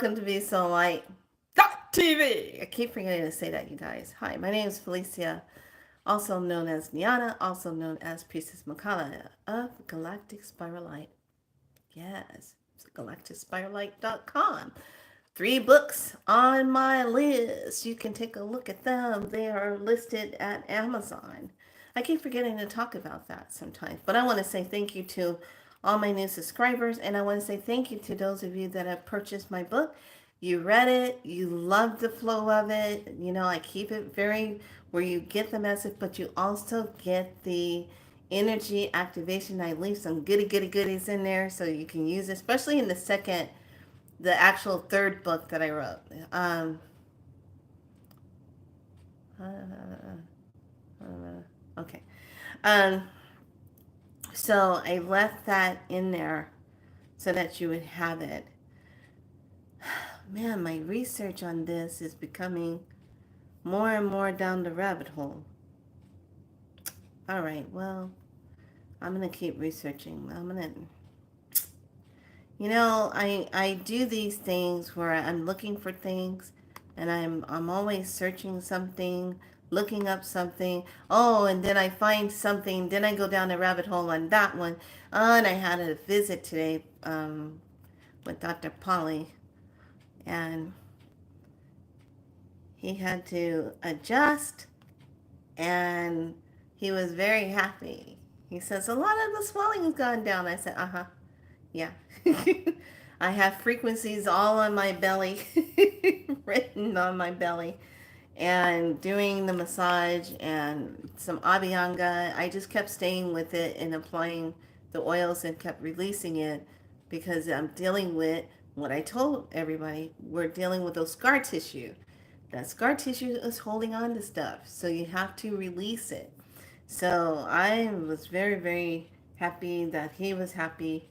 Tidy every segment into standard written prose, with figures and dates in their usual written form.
welcome to Be So Light TV. I keep forgetting to say that, you guys. Hi, my name is Felicia, also known as Niana, also known as Priestess Makala of Galactic Spiralite. Yes, it's galacticspiralite.com. 3 books on my list. You can take a look at them. They are listed at Amazon. I keep forgetting to talk about that sometimes, but I want to say thank you to all my new subscribers, and I want to say thank you to those of you that have purchased my book. You read it, you loved the flow of it. You know, I keep it very where you get the message, but you also get the energy activation. I leave some goodies in there so you can use it, especially in the actual third book that I wrote. Uh, okay. Um, so I left that in there so that you would have it. Man, my research on this is becoming more and more down the rabbit hole. All right, well, I'm going to keep researching. I do these things where I'm looking for things and I'm always searching something, looking up something. Oh, and then I find something, then I go down a rabbit hole on that one. And I had a visit today with Dr. Polly, and he had to adjust, and he was very happy. He says, a lot of the swelling has gone down. I said, uh-huh. Yeah. I have frequencies all on my belly, written on my belly, and doing the massage and some abhyanga. I just kept staying with it and applying the oils and kept releasing it because I'm dealing with what I told everybody. We're dealing with those scar tissue. That scar tissue is holding on to stuff, so you have to release it. So I was very, very happy that he was happy.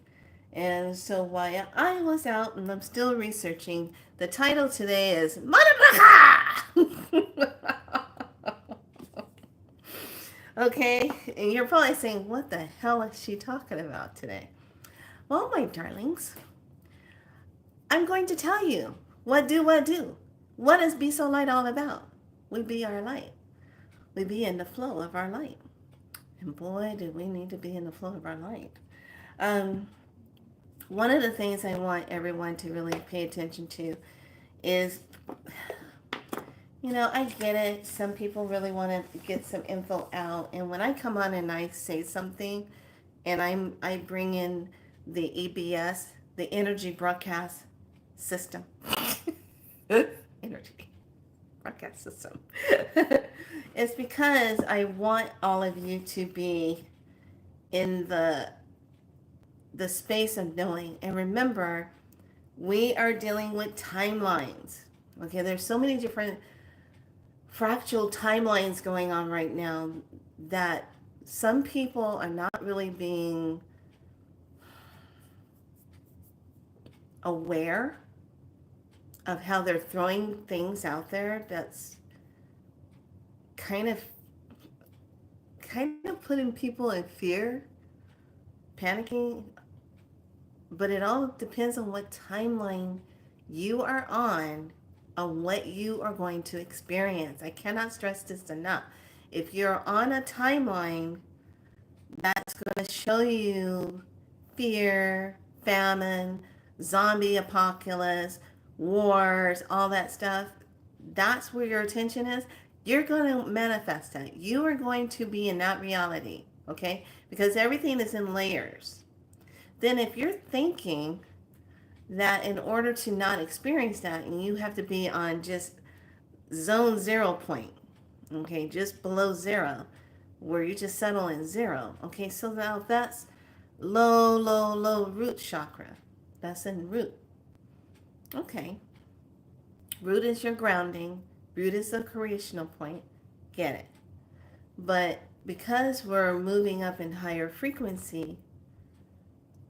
And so while I was out and I'm still researching, the title today is Baraka! Okay, and you're probably saying, what the hell is she talking about today? Well, my darlings, I'm going to tell you what do. What is Be So Light all about? We be our light. We be in the flow of our light. And boy, do we need to be in the flow of our light. Um, One of the things I want everyone to really pay attention to is, I get it. Some people really want to get some info out. And when I come on and I say something and I bring in the EBS, the Energy Broadcast System, Energy Broadcast System, it's because I want all of you to be in the space of knowing. And remember, we are dealing with timelines. Okay, there's so many different fractal timelines going on right now that some people are not really being aware of how they're throwing things out there that's kind of putting people in fear, panicking. But it all depends on what timeline you are on what you are going to experience. I cannot stress this enough. If you're on a timeline that's going to show you fear, famine, zombie apocalypse, wars, all that stuff, that's where your attention is. You're going to manifest that. You are going to be in that reality, okay? Because everything is in layers. Then if you're thinking that in order to not experience that, and you have to be on just zone 0 point, okay, just below 0, where you just settle in 0, okay, so now that's low root chakra. That's in root. Okay. Root is your grounding. Root is the creational point. Get it. But because we're moving up in higher frequency,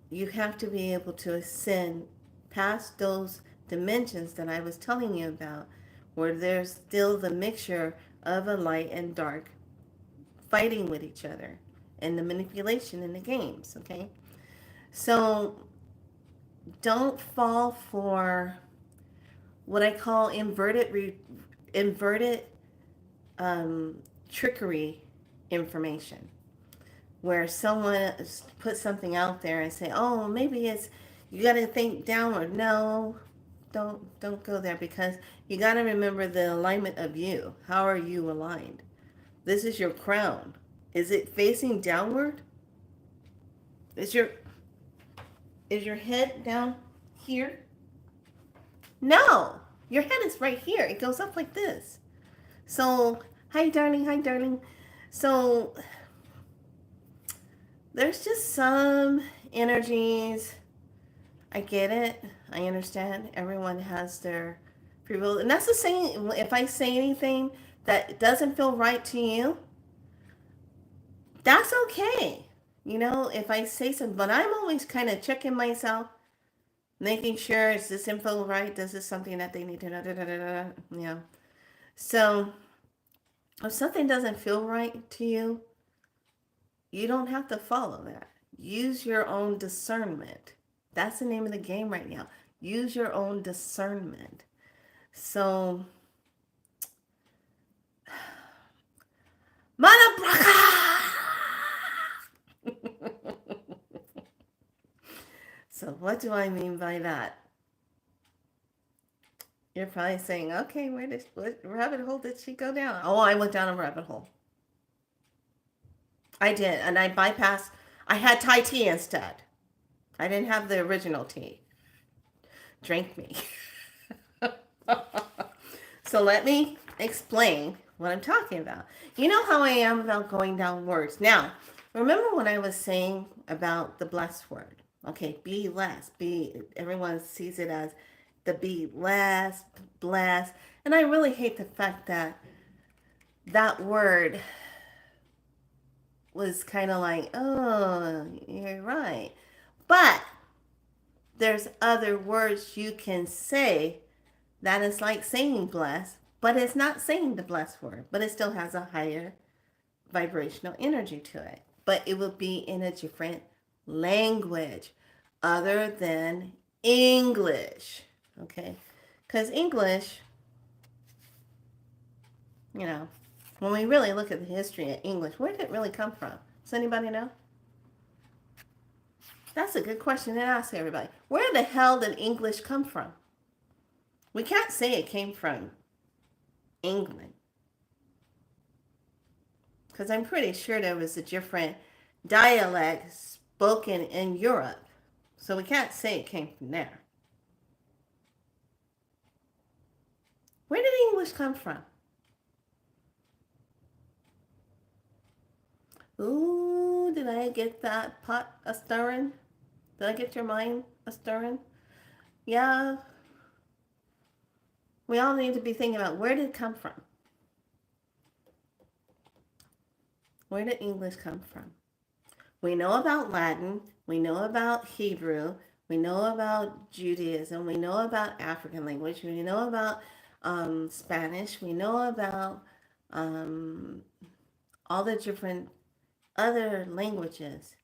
you have to be able to ascend past those dimensions that I was telling you about, where there's still the mixture of a light and dark fighting with each other and the manipulation in the games, okay? So don't fall for what I call inverted um, trickery information, where someone puts something out there and say, "Oh, maybe it's you got to think downward." No, don't go there, because you got to remember the alignment of you. How are you aligned? This is your crown. Is it facing downward? Is your is your head down here? No, your head is right here. It goes up like this. So, hi darling, hi darling. So, there's just some energies. I get it. I understand. Everyone has their free will. And that's the same. If I say anything that doesn't feel right to you, that's okay. If I say something, but I'm always kind of checking myself, making sure, is this info right? Does this something that they need to know? Da, da, da, da, So if something doesn't feel right to you, you don't have to follow that. Use your own discernment. That's the name of the game right now. Use your own discernment. So, Mana Baraka! So, what do I mean by that? You're probably saying, okay, what rabbit hole did she go down? Oh, I went down a rabbit hole. I did, and I bypassed. I had Thai tea instead. I didn't have the original tea. Drink me. So let me explain what I'm talking about. You know how I am about going down words. Now, remember when I was saying about the blessed word? Okay, be less. Everyone sees it as the be less, blessed. And I really hate the fact that that word was kind of like, oh, you're right. But there's other words you can say that is like saying blessed, but it's not saying the blessed word, but it still has a higher vibrational energy to it. But it will be in a different language other than English. Okay? Because English, when we really look at the history of English, where did it really come from? Does anybody know? That's a good question to ask everybody. Where the hell did English come from? We can't say it came from England, because I'm pretty sure there was a different dialect spoken in Europe. So we can't say it came from there. Where did English come from? Ooh, did I get that pot a stirring? Did I get your mind a stirring? Yeah. We all need to be thinking about, where did it come from? Where did English come from? We know about Latin. We know about Hebrew. We know about Judaism. We know about African language. We know about Spanish. We know about all the different other languages.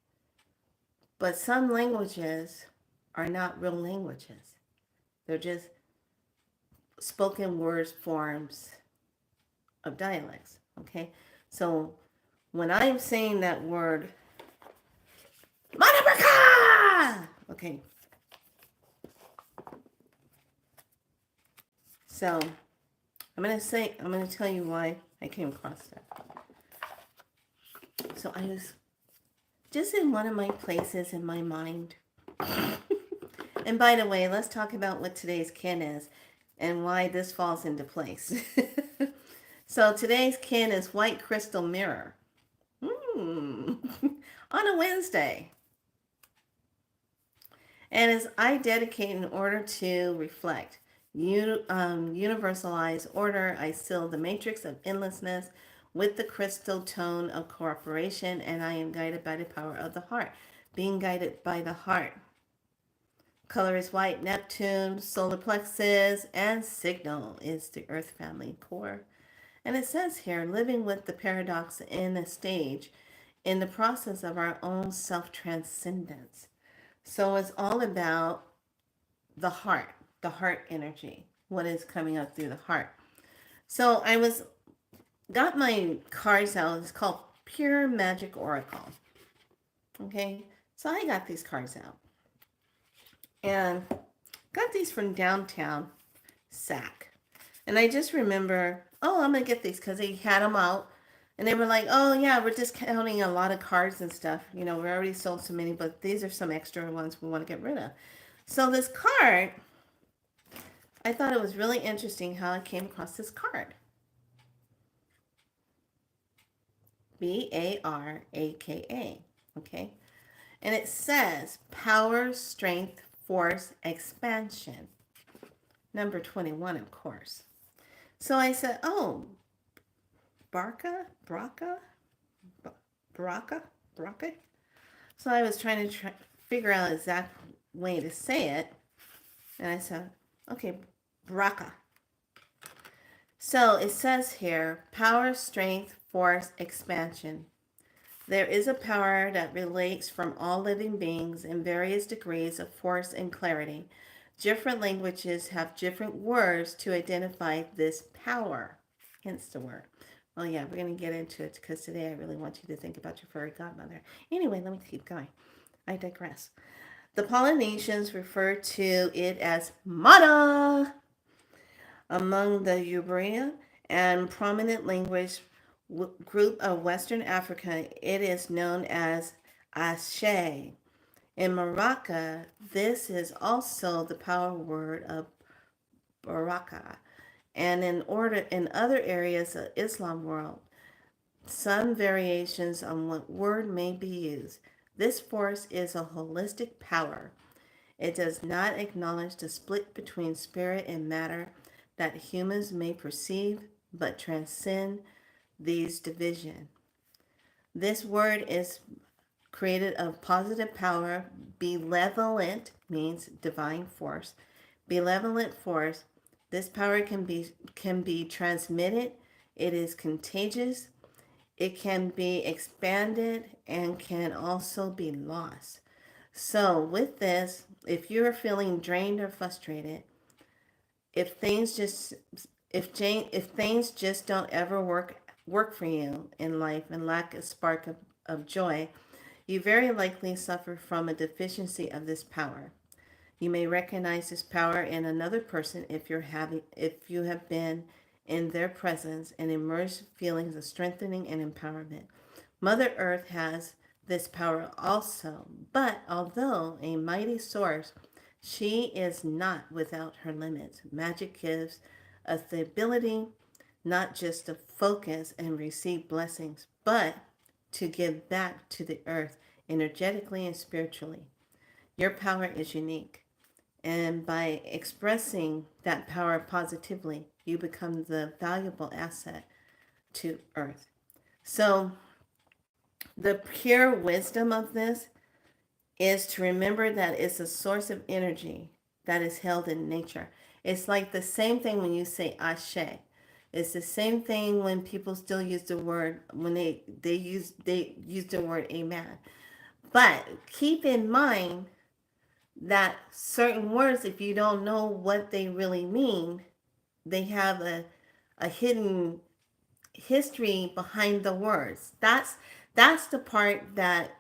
But some languages are not real languages. They're just spoken words forms of dialects. Okay? So when I'm saying that word, Baraka! Okay. So I'm going to tell you why I came across that. So I was just in one of my places in my mind. And by the way, let's talk about what today's kin is and why this falls into place. So today's kin is white crystal mirror. On a Wednesday. And as I dedicate in order to reflect, universalize order, I seal the matrix of endlessness with the crystal tone of cooperation, and I am guided by the power of the heart. Being guided by the heart. Color is white, Neptune, solar plexus, and signal is the Earth family core. And it says here, living with the paradox in a stage in the process of our own self-transcendence. So it's all about the heart energy. what is coming up through the heart. So I got my cards out. It's called Pure Magic Oracle. Okay, so I got these cards out and got these from downtown Sac. And I just remember, oh, I'm gonna get these because they had them out, and they were like, oh yeah, we're discounting a lot of cards and stuff. You know, we already sold so many, but these are some extra ones we want to get rid of. So this card, I thought it was really interesting how I came across this card. Baraka. Okay. And it says power, strength, force, expansion. Number 21, of course. So I said, oh, Baraka. So I was trying to figure out the exact way to say it. And I said, okay, Baraka. So it says here, power, strength, force, expansion. There is a power that relates from all living beings in various degrees of force and clarity. Different languages have different words to identify this power. Hence the word. Well, yeah, we're going to get into it because today I really want you to think about your fairy godmother. Anyway, let me keep going. I digress. The Polynesians refer to it as Mana. Among the Yoruba and prominent language group of Western Africa, it is known as Ashe. In Baraka, this is also the power word of Baraka. And in other areas of Islam world, some variations on what word may be used. This force is a holistic power. It does not acknowledge the split between spirit and matter that humans may perceive, but transcend these divisions. This word is created of positive power. Benevolent means divine force. Benevolent force. This power can be transmitted. It is contagious. It can be expanded and can also be lost. So with this, if you're feeling drained or frustrated, if things just if things just don't ever work for you in life and lack a spark of joy, you very likely suffer from a deficiency of this power. You may recognize this power in another person if you have been in their presence and immerse feelings of strengthening and empowerment. Mother Earth has this power also, but although a mighty source, she is not without her limits. Magic gives us the ability not just to focus and receive blessings, but to give back to the earth energetically and spiritually. Your power is unique. And by expressing that power positively, you become the valuable asset to earth. So the pure wisdom of this is to remember that it's a source of energy that is held in nature. It's like the same thing when you say ashe. It's the same thing when people still use the word when they use the word amen. But keep in mind that certain words, if you don't know what they really mean, they have a hidden history behind the words. That's the part that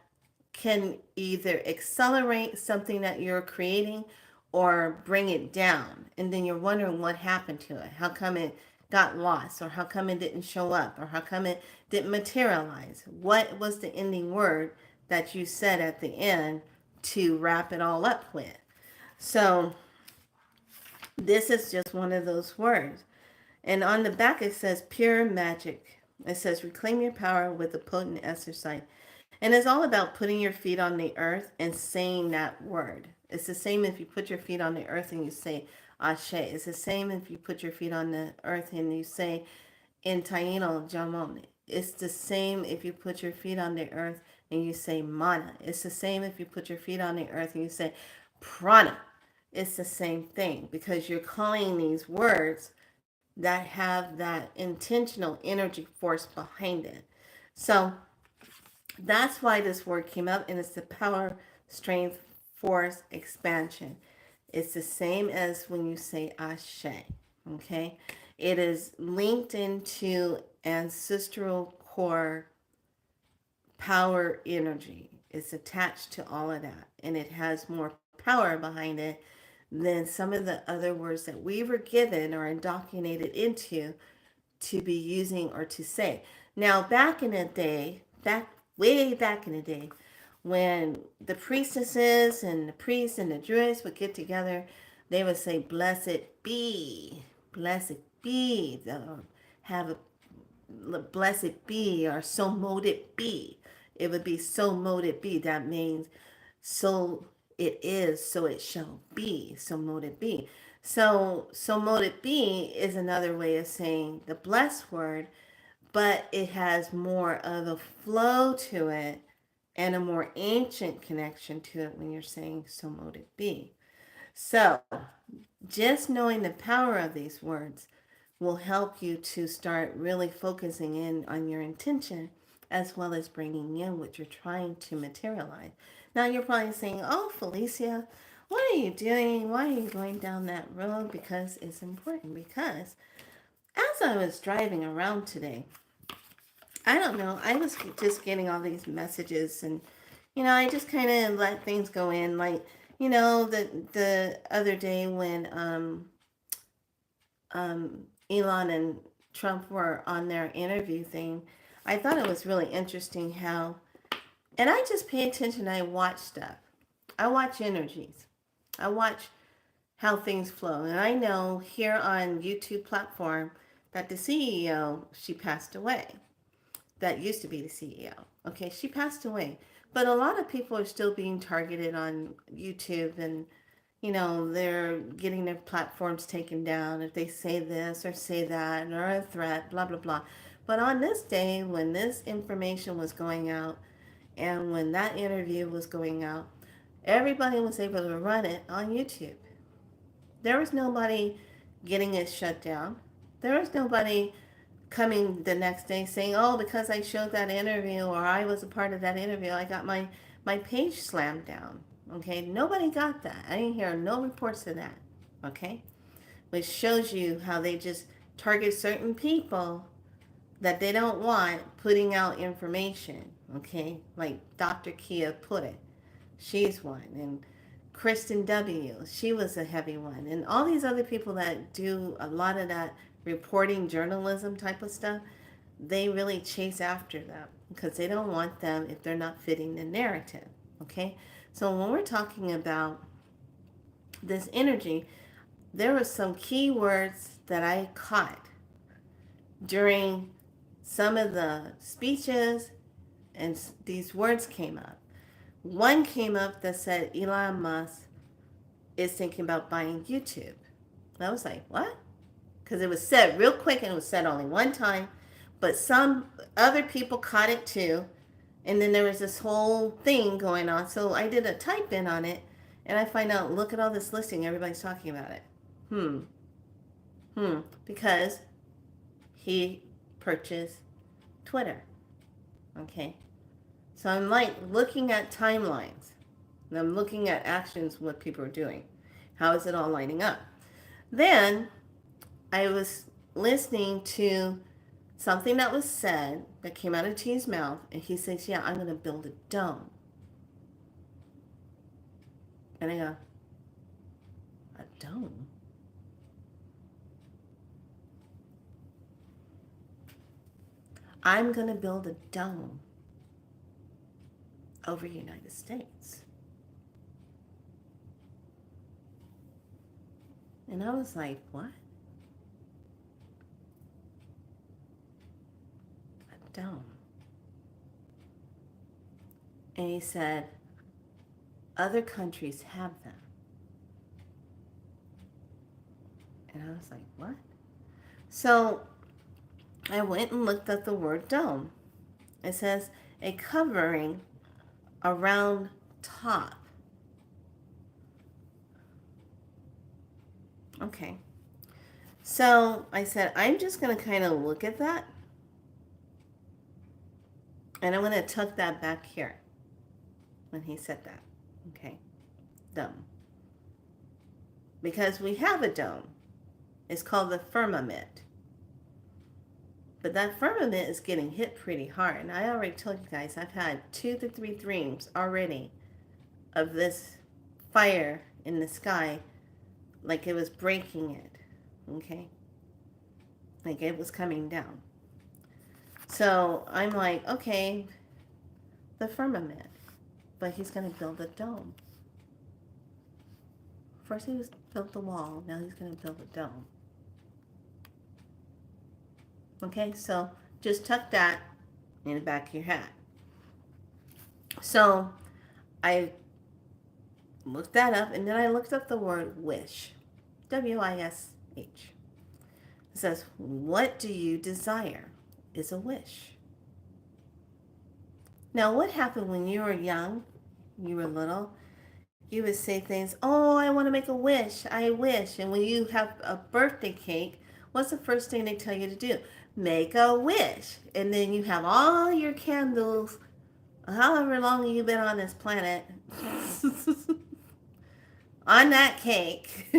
can either accelerate something that you're creating or bring it down. And then you're wondering what happened to it. How come it got lost? Or how come it didn't show up? Or how come it didn't materialize? What was the ending word that you said at the end to wrap it all up with? So this is just one of those words. And on the back it says pure magic. It says reclaim your power with a potent exercise. And it's all about putting your feet on the earth and saying that word. It's the same if you put your feet on the earth and you say Ashe. It's the same if you put your feet on the earth and you say in Taino Jamon. It's the same if you put your feet on the earth and you say Mana. It's the same if you put your feet on the earth and you say Prana. It's the same thing because you're calling these words that have that intentional energy force behind it. So that's why this word came up, and it's the power, strength, force, expansion. It's the same as when you say ashe. Okay? It is linked into ancestral core power energy. It's attached to all of that. And it has more power behind it than some of the other words that we were given or indoctrinated into to be using or to say. Now, back in the day, way back in the day, when the priestesses and the priests and the druids would get together, they would say, blessed be, have a blessed be, or so mote it be. It would be so mote it be. That means so it is, so it shall be, so mote it be. So mote it be is another way of saying the blessed word, but it has more of a flow to it and a more ancient connection to it when you're saying so mote it be. So just knowing the power of these words will help you to start really focusing in on your intention as well as bringing in what you're trying to materialize. Now you're probably saying, oh, Felicia, what are you doing? Why are you going down that road? Because it's important. Because as I was driving around today, I don't know, I was just getting all these messages, and I just kind of let things go in. Like, the other day when Elon and Trump were on their interview thing, I thought it was really interesting how, and I just pay attention. I watch stuff. I watch energies. I watch how things flow. And I know here on YouTube platform that the CEO, she passed away. That used to be the CEO. Okay, she passed away. But a lot of people are still being targeted on YouTube, and they're getting their platforms taken down if they say this or say that or a threat, blah, blah, blah. But on this day, when this information was going out and when that interview was going out, everybody was able to run it on YouTube. There was nobody getting it shut down. There was nobody coming the next day saying, oh, because I showed that interview or I was a part of that interview, I got my page slammed down. Okay, nobody got that. I didn't hear no reports of that. Okay, which shows you how they just target certain people that they don't want putting out information. Okay, like Dr. Kia put it. She's one. And Kristen W., she was a heavy one. And all these other people that do a lot of that reporting journalism type of stuff, they really chase after them because they don't want them if they're not fitting the narrative. Okay? So when we're talking about this energy, there were some key words that I caught during some of the speeches, and these words came up. One came up that said Elon Musk is thinking about buying YouTube. And I was like, what? Because it was said real quick and it was said only one time. But some other people caught it too. And then there was this whole thing going on. So I did a type in on it and I find out, look at all this listing. Everybody's talking about it. Because he purchased Twitter. Okay. So I'm like looking at timelines. And I'm looking at actions, what people are doing. How is it all lining up? Then I was listening to something that was said that came out of T's mouth. And he says, yeah, I'm going to build a dome. And I go, a dome? I'm going to build a dome over the United States. And I was like, what? A dome. And he said, other countries have them. And I was like, what? So I went and looked at the word dome. It says a covering around top. Okay. So I said, I'm just going to kind of look at that. And I'm going to tuck that back here when he said that. Okay. Dome. because we have a dome. It's called the firmament. But that firmament is getting hit pretty hard. And I already told you guys, I've had 2 to 3 dreams already of this fire in the sky, like it was breaking it. Okay? Like it was coming down. So I'm like, okay, the firmament. But he's going to build a dome. First he was built the wall, now he's going to build a dome. Okay, so just tuck that in the back of your hat. So I looked that up, and then I looked up the word wish. W-I-S-H. It says, what do you desire is a wish. Now, what happened when you were young, you were little, you would say things, oh, I want to make a wish, I wish. And when you have a birthday cake, what's the first thing they tell you to do? Make a wish. And then you have all your candles, however long you've been on this planet, on that cake.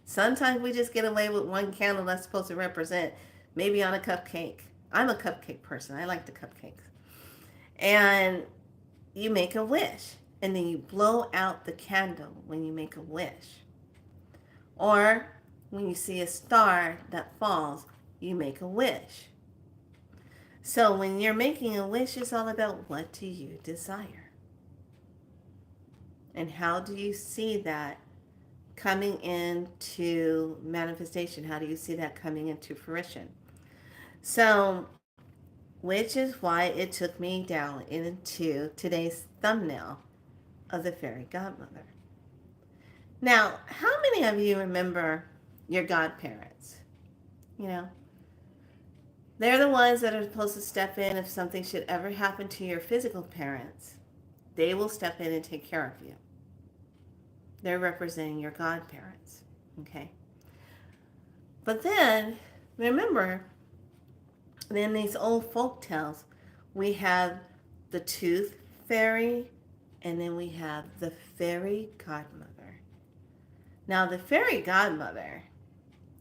Sometimes we just get away with one candle that's supposed to represent maybe on a cupcake. I'm a cupcake person. I like the cupcakes. And you make a wish. And then you blow out the candle when you make a wish. Or when you see a star that falls, you make a wish. So when you're making a wish, it's all about what do you desire? And how do you see that coming into manifestation? How do you see that coming into fruition? So, which is why it took me down into today's thumbnail of the Fairy Godmother. Now, how many of you remember your godparents? You know, they're the ones that are supposed to step in if something should ever happen to your physical parents. They will step in and take care of you. They're representing your godparents, okay? But then, remember, in these old folk tales, we have the tooth fairy, and then we have the fairy godmother. Now, the fairy godmother,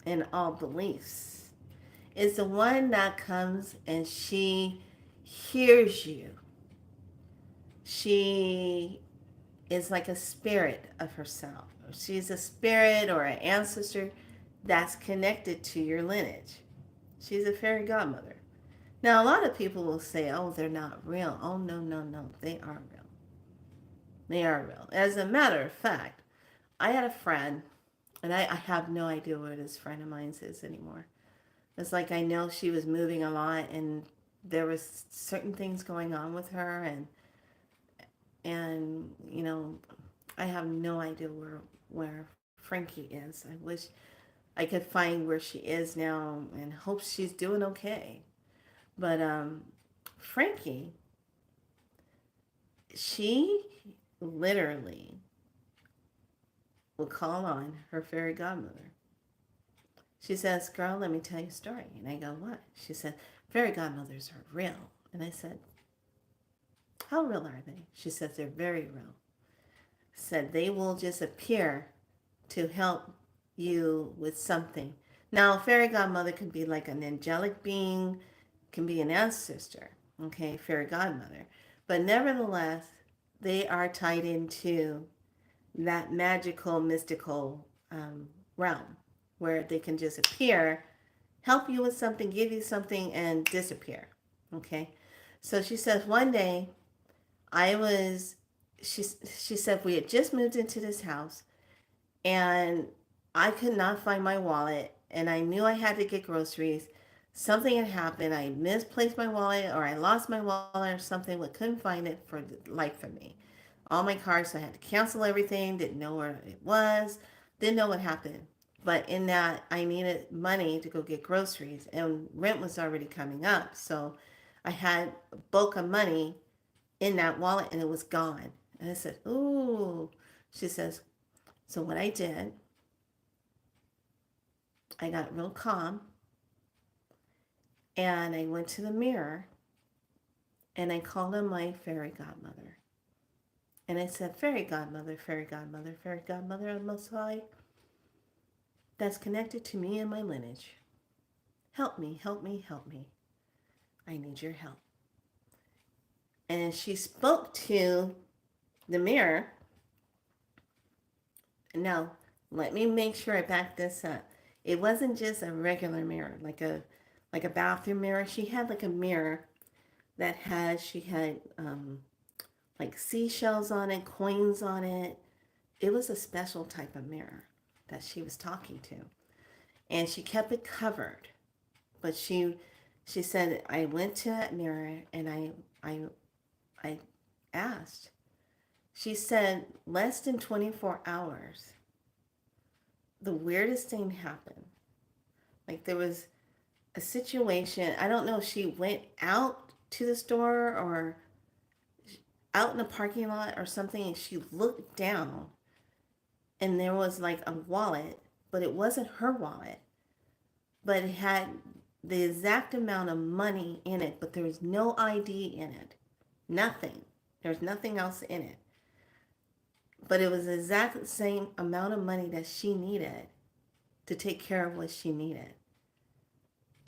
in all beliefs, is the one that comes and she hears you. She is like a spirit of herself. She's a spirit or an ancestor that's connected to your lineage. She's a fairy godmother. Now, a lot of people will say, oh, they're not real. Oh, no, no, no. They are real. They are real. As a matter of fact, I had a friend, and I have no idea where this friend of mine is anymore. It's like I know she was moving a lot, and there was certain things going on with her, and you know, I have no idea where Frankie is. I wish I could find where she is now and hope she's doing okay. But Frankie, she literally will call on her fairy godmother. She says, girl, let me tell you a story. And I go, what? She said, fairy godmothers are real. And I said, how real are they? She says, they're very real. Said they will just appear to help you with something. Now, fairy godmother can be like an angelic being, can be an ancestor, okay, fairy godmother. But nevertheless, they are tied into that magical, mystical realm where they can just appear, help you with something, give you something, and disappear, okay? So she says, one day, she said, we had just moved into this house, and I could not find my wallet, and I knew I had to get groceries. Something had happened. I misplaced my wallet, or I lost my wallet or something, but couldn't find it for the life of me. All my cards, so I had to cancel everything, didn't know where it was, didn't know what happened. But in that, I needed money to go get groceries, and rent was already coming up. So I had a bulk of money in that wallet, and it was gone. And I said, ooh. She says, so what I did, I got real calm, and I went to the mirror, and I called on my fairy godmother. And I said, fairy godmother, fairy godmother, fairy godmother of the Most High, that's connected to me and my lineage. Help me, help me, help me. I need your help. And she spoke to the mirror. Now, let me make sure I back this up. It wasn't just a regular mirror, like a bathroom mirror. She had like a mirror that she had like seashells on it, coins on it. It was a special type of mirror that she was talking to. And she kept it covered. But she said, I went to that mirror and I asked. She said less than 24 hours. The weirdest thing happened. Like there was a situation. I don't know if she went out to the store or out in the parking lot or something, and she looked down and there was like a wallet, but it wasn't her wallet. But it had the exact amount of money in it, but there was no ID in it. Nothing. There's nothing else in it. But it was the exact same amount of money that she needed to take care of what she needed.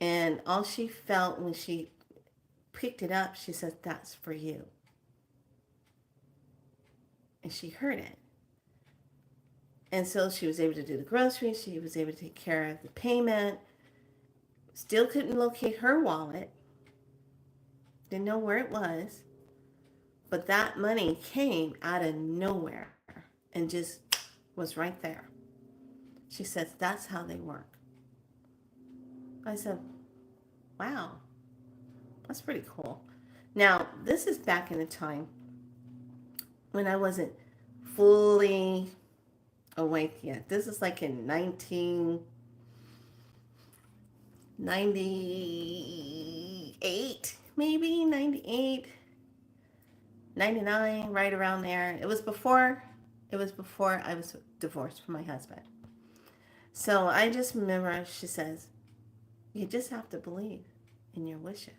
And all she felt when she picked it up, she said, that's for you. And she heard it. And so she was able to do the groceries. She was able to take care of the payment. Still couldn't locate her wallet. Didn't know where it was. But that money came out of nowhere and just was right there. She says, that's how they work. I said, wow, that's pretty cool. Now, this is back in a time when I wasn't fully awake yet. This is like in 1998, maybe 98, 99, right around there. It was before I was divorced from my husband. So I just remember she says, you just have to believe in your wishes.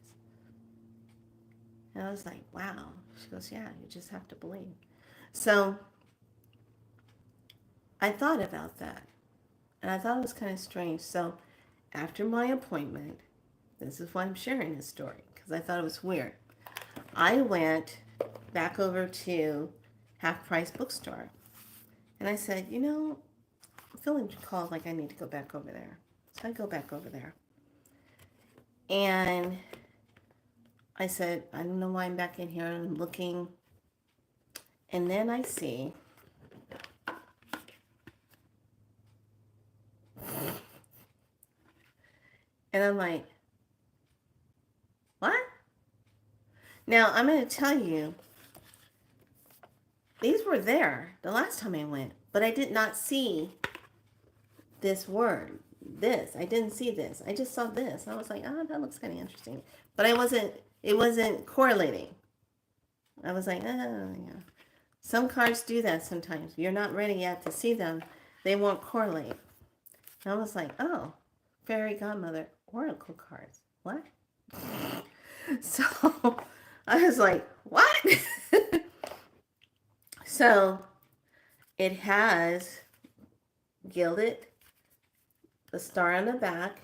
And I was like, wow. She goes, yeah, you just have to believe. So I thought about that. And I thought it was kind of strange. So after my appointment, this is why I'm sharing this story, because I thought it was weird. I went back over to Half Price Bookstore. And I said, I'm feeling called like I need to go back over there. So I go back over there. And I said, I don't know why I'm back in here. I'm looking. And then I see and I'm like, what? Now, I'm going to tell you, these were there the last time I went, but I did not see this word, this. I didn't see this. I just saw this. I was like, oh, that looks kind of interesting. But it wasn't correlating. I was like, oh, yeah. Some cards do that sometimes. You're not ready yet to see them. They won't correlate. And I was like, oh, Farey Godmother Oracle cards. What? So I was like, what? So it has gilded, the star on the back,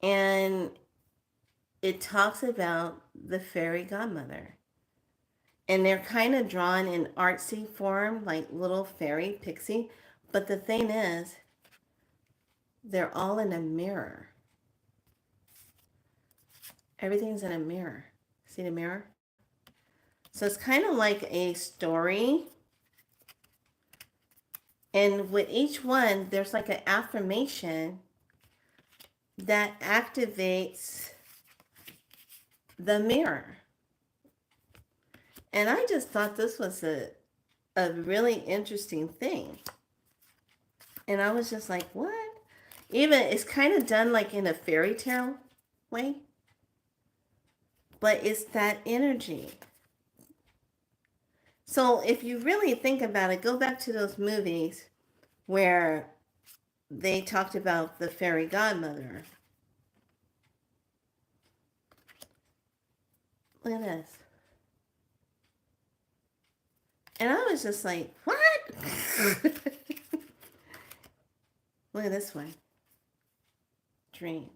and it talks about the Farey Godmother. And they're kind of drawn in artsy form, like little fairy pixie. But the thing is, they're all in a mirror. Everything's in a mirror. See the mirror? So it's kind of like a story. And with each one, there's like an affirmation that activates the mirror. And I just thought this was a really interesting thing. And I was just like, what? Even it's kind of done like in a fairy tale way. But it's that energy. So if you really think about it, go back to those movies where they talked about the Farey Godmother. Look at this. And I was just like, what? Look at this one. Dreams.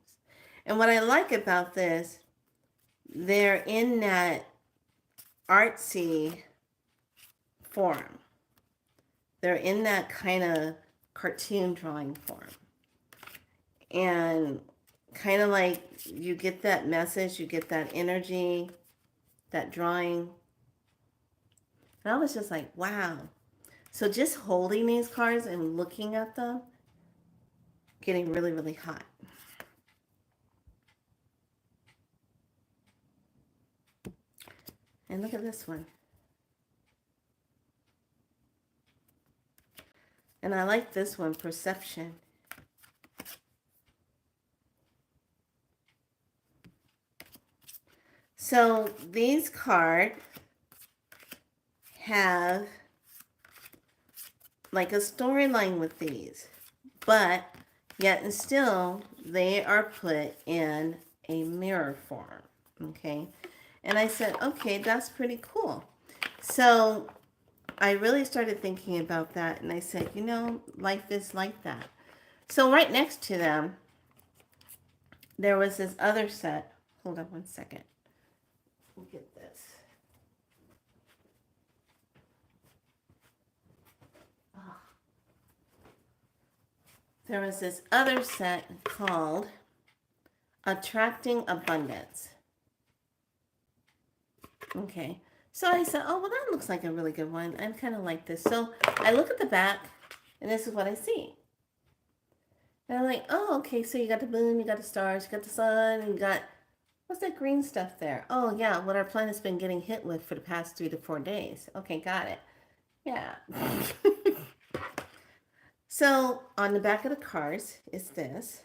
And what I like about this, they're in that artsy form. They're in that kind of cartoon drawing form. And kind of like you get that message, you get that energy, that drawing. And I was just like, wow. So just holding these cards and looking at them, getting really, really hot. And look at this one. And I like this one, perception. So these cards have like a storyline with these, but yet and still they are put in a mirror form. Okay. And I said, okay, that's pretty cool. So I really started thinking about that, and I said, you know, life is like that. So right next to them, there was this other set. Hold on one second. We'll get this. Oh. There was this other set called Attracting Abundance. Okay. So I said, oh, well, that looks like a really good one. I kind of like this. So I look at the back, and this is what I see. And I'm like, oh, okay, so you got the moon, you got the stars, you got the sun, and you got, what's that green stuff there? Oh, yeah, what our planet's been getting hit with for the past 3 to 4 days. Okay, got it. Yeah. So on the back of the cards is this.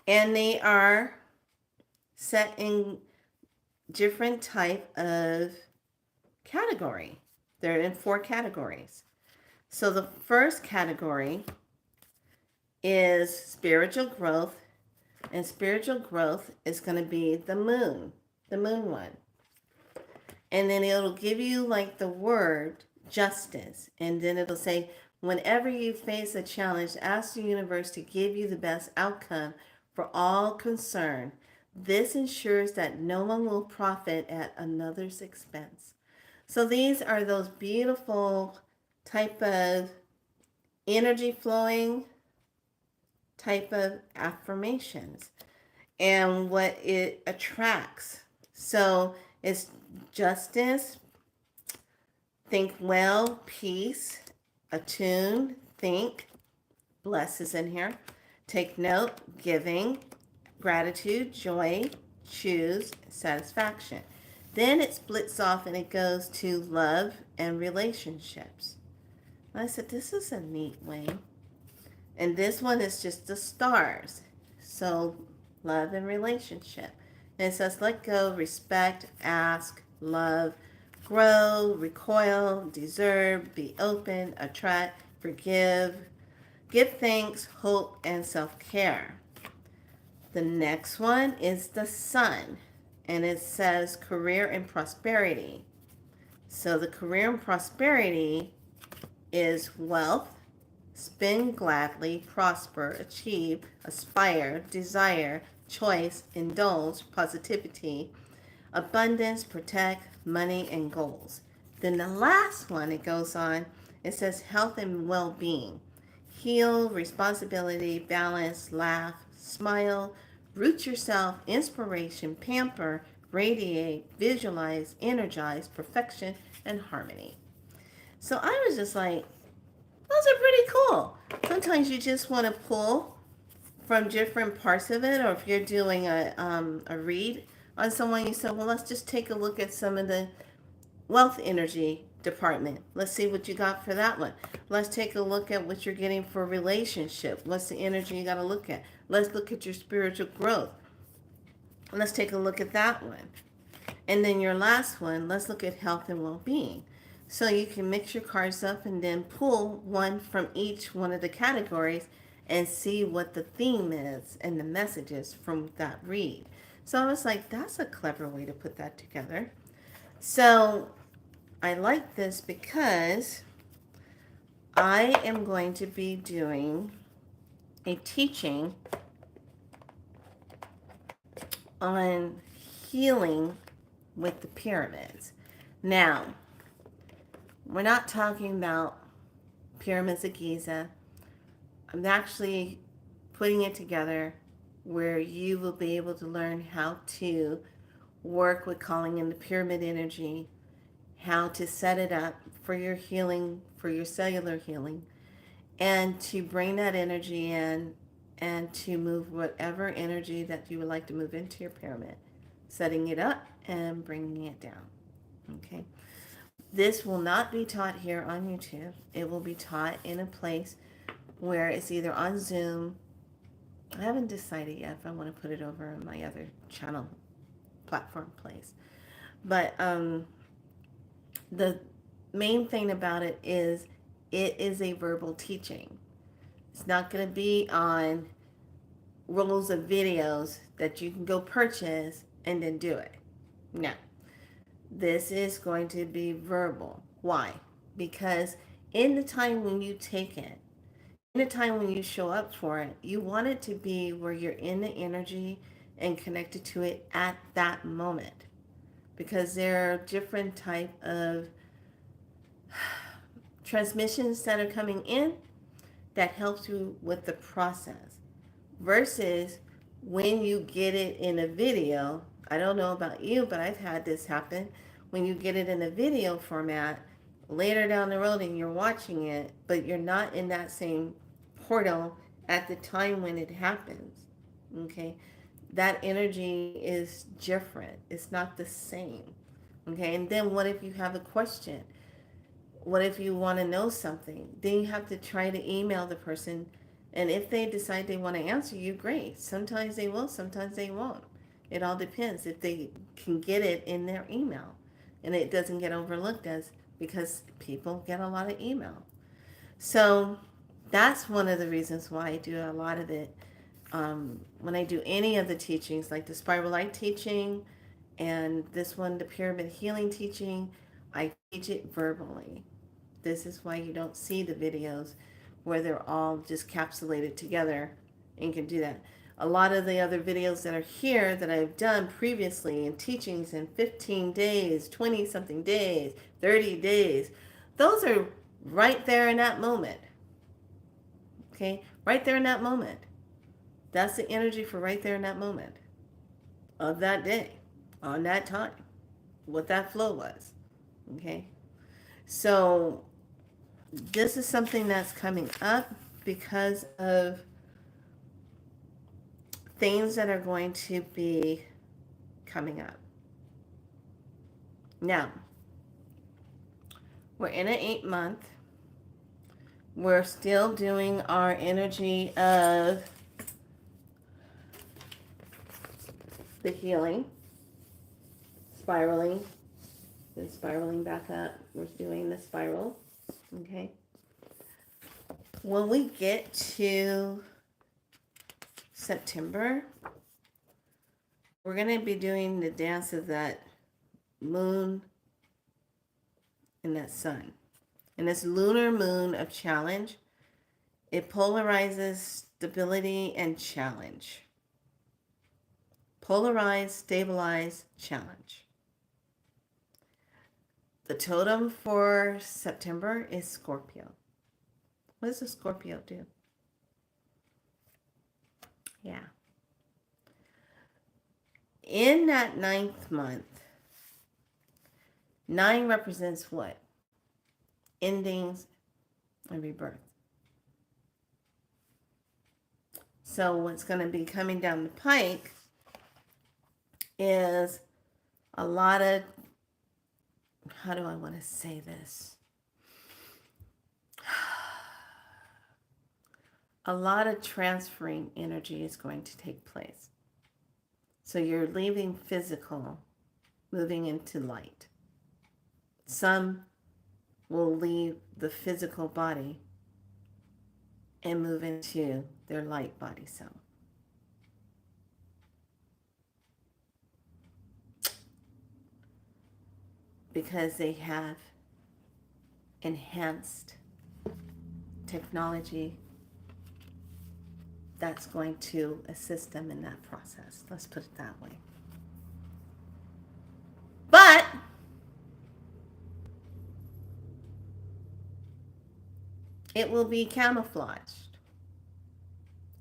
And they are set in different type of category. They're in 4 categories. So the first category is spiritual growth, and spiritual growth is going to be the moon one. And then it'll give you like the word justice, and then it'll say, whenever you face a challenge, ask the universe to give you the best outcome for all concerned. This ensures that no one will profit at another's expense. So these are those beautiful type of energy flowing type of affirmations and what it attracts. So it's justice, think well, peace, attune, think, bless is in here, take note, giving, gratitude, joy, choose, satisfaction. Then it splits off and it goes to love and relationships. And I said, this is a neat way. And this one is just the stars. So love and relationship. And it says let go, respect, ask, love, grow, recoil, deserve, be open, attract, forgive, give thanks, hope, and self-care. The next one is the sun, and it says career and prosperity. So the career and prosperity is wealth, spend gladly, prosper, achieve, aspire, desire, choice, indulge, positivity, abundance, protect, money, and goals. Then the last one, it goes on, it says health and well-being. Heal, responsibility, balance, laugh, smile, root yourself, inspiration, pamper, radiate, visualize, energize, perfection, and harmony. So I was just like, those are pretty cool. Sometimes you just want to pull from different parts of it, or if you're doing a read on someone, you said, well, let's just take a look at some of the wealth energy department. Let's see what you got for that one. Let's take a look at what you're getting for a relationship. What's the energy you got to look at? Let's look at your spiritual growth. Let's take a look at that one. And then your last one, let's look at health and well-being. So you can mix your cards up and then pull one from each one of the categories and see what the theme is and the messages from that read. So I was like, that's a clever way to put that together. So I like this because I am going to be doing a teaching on healing with the pyramids. Now, we're not talking about pyramids of Giza. I'm actually putting it together where you will be able to learn how to work with calling in the pyramid energy, how to set it up for your healing, for your cellular healing, and to bring that energy in and to move whatever energy that you would like to move into your pyramid, setting it up and bringing it down. Okay. This will not be taught here on YouTube. It will be taught in a place where it's either on Zoom. I haven't decided yet if I want to put it over on my other channel platform place. But the main thing about it is a verbal teaching. It's not going to be on rolls of videos that you can go purchase and then do it. No. This is going to be verbal. Why? Because in the time when you take it, in the time when you show up for it, you want it to be where you're in the energy and connected to it at that moment. Because there are different type of transmissions that are coming in that helps you with the process versus when you get it in a video. I don't know about you, but I've had this happen. When you get it in a video format later down the road and you're watching it, but you're not in that same portal at the time when it happens. Okay, that energy is different. It's not the same. Okay, and then what if you have a question? What if you want to know something? Then you have to try to email the person. And if they decide they want to answer you, great. Sometimes they will, sometimes they won't. It all depends if they can get it in their email. And it doesn't get overlooked as because people get a lot of email. So that's one of the reasons why I do a lot of it. When I do any of the teachings, like the spiral light teaching and this one, the pyramid healing teaching, I teach it verbally. This is why you don't see the videos where they're all just capsulated together and you can do that. A lot of the other videos that are here that I've done previously in teachings in 15 days, 20 something days, 30 days, those are right there in that moment. Okay, right there in that moment. That's the energy for right there in that moment of that day, on that time, what that flow was. Okay, so this is something that's coming up because of things that are going to be coming up. Now, we're in an 8-month. We're still doing our energy of the healing, spiraling, then spiraling back up. We're doing the spiral. Okay. When we get to September, we're going to be doing the dance of that moon and that sun. And this lunar moon of challenge, it polarizes stability and challenge. Polarize, stabilize, challenge. The totem for September is Scorpio. What does a Scorpio do? Yeah. In that 9th month, 9 represents what? Endings and rebirth. So what's going to be coming down the pike is a lot of, how do I want to say this? A lot of transferring energy is going to take place. So you're leaving physical, moving into light. Some will leave the physical body and move into their light body self. Because they have enhanced technology that's going to assist them in that process. Let's put it that way. But it will be camouflaged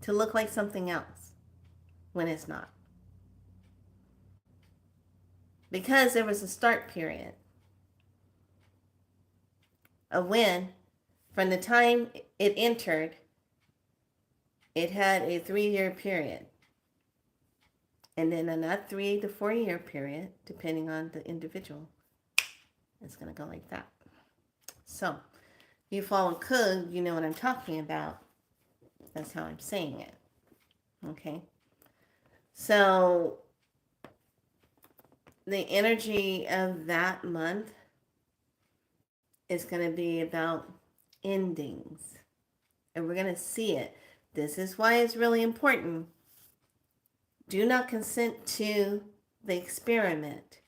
to look like something else when it's not. Because there was a start period of when, from the time it entered, it had a 3-year period. And then in that 3 to 4 year period, depending on the individual, it's going to go like that. So, you follow code, you know what I'm talking about. That's how I'm saying it. Okay? So, the energy of that month is going to be about endings. And we're going to see it. This is why it's really important. Do not consent to the experiment.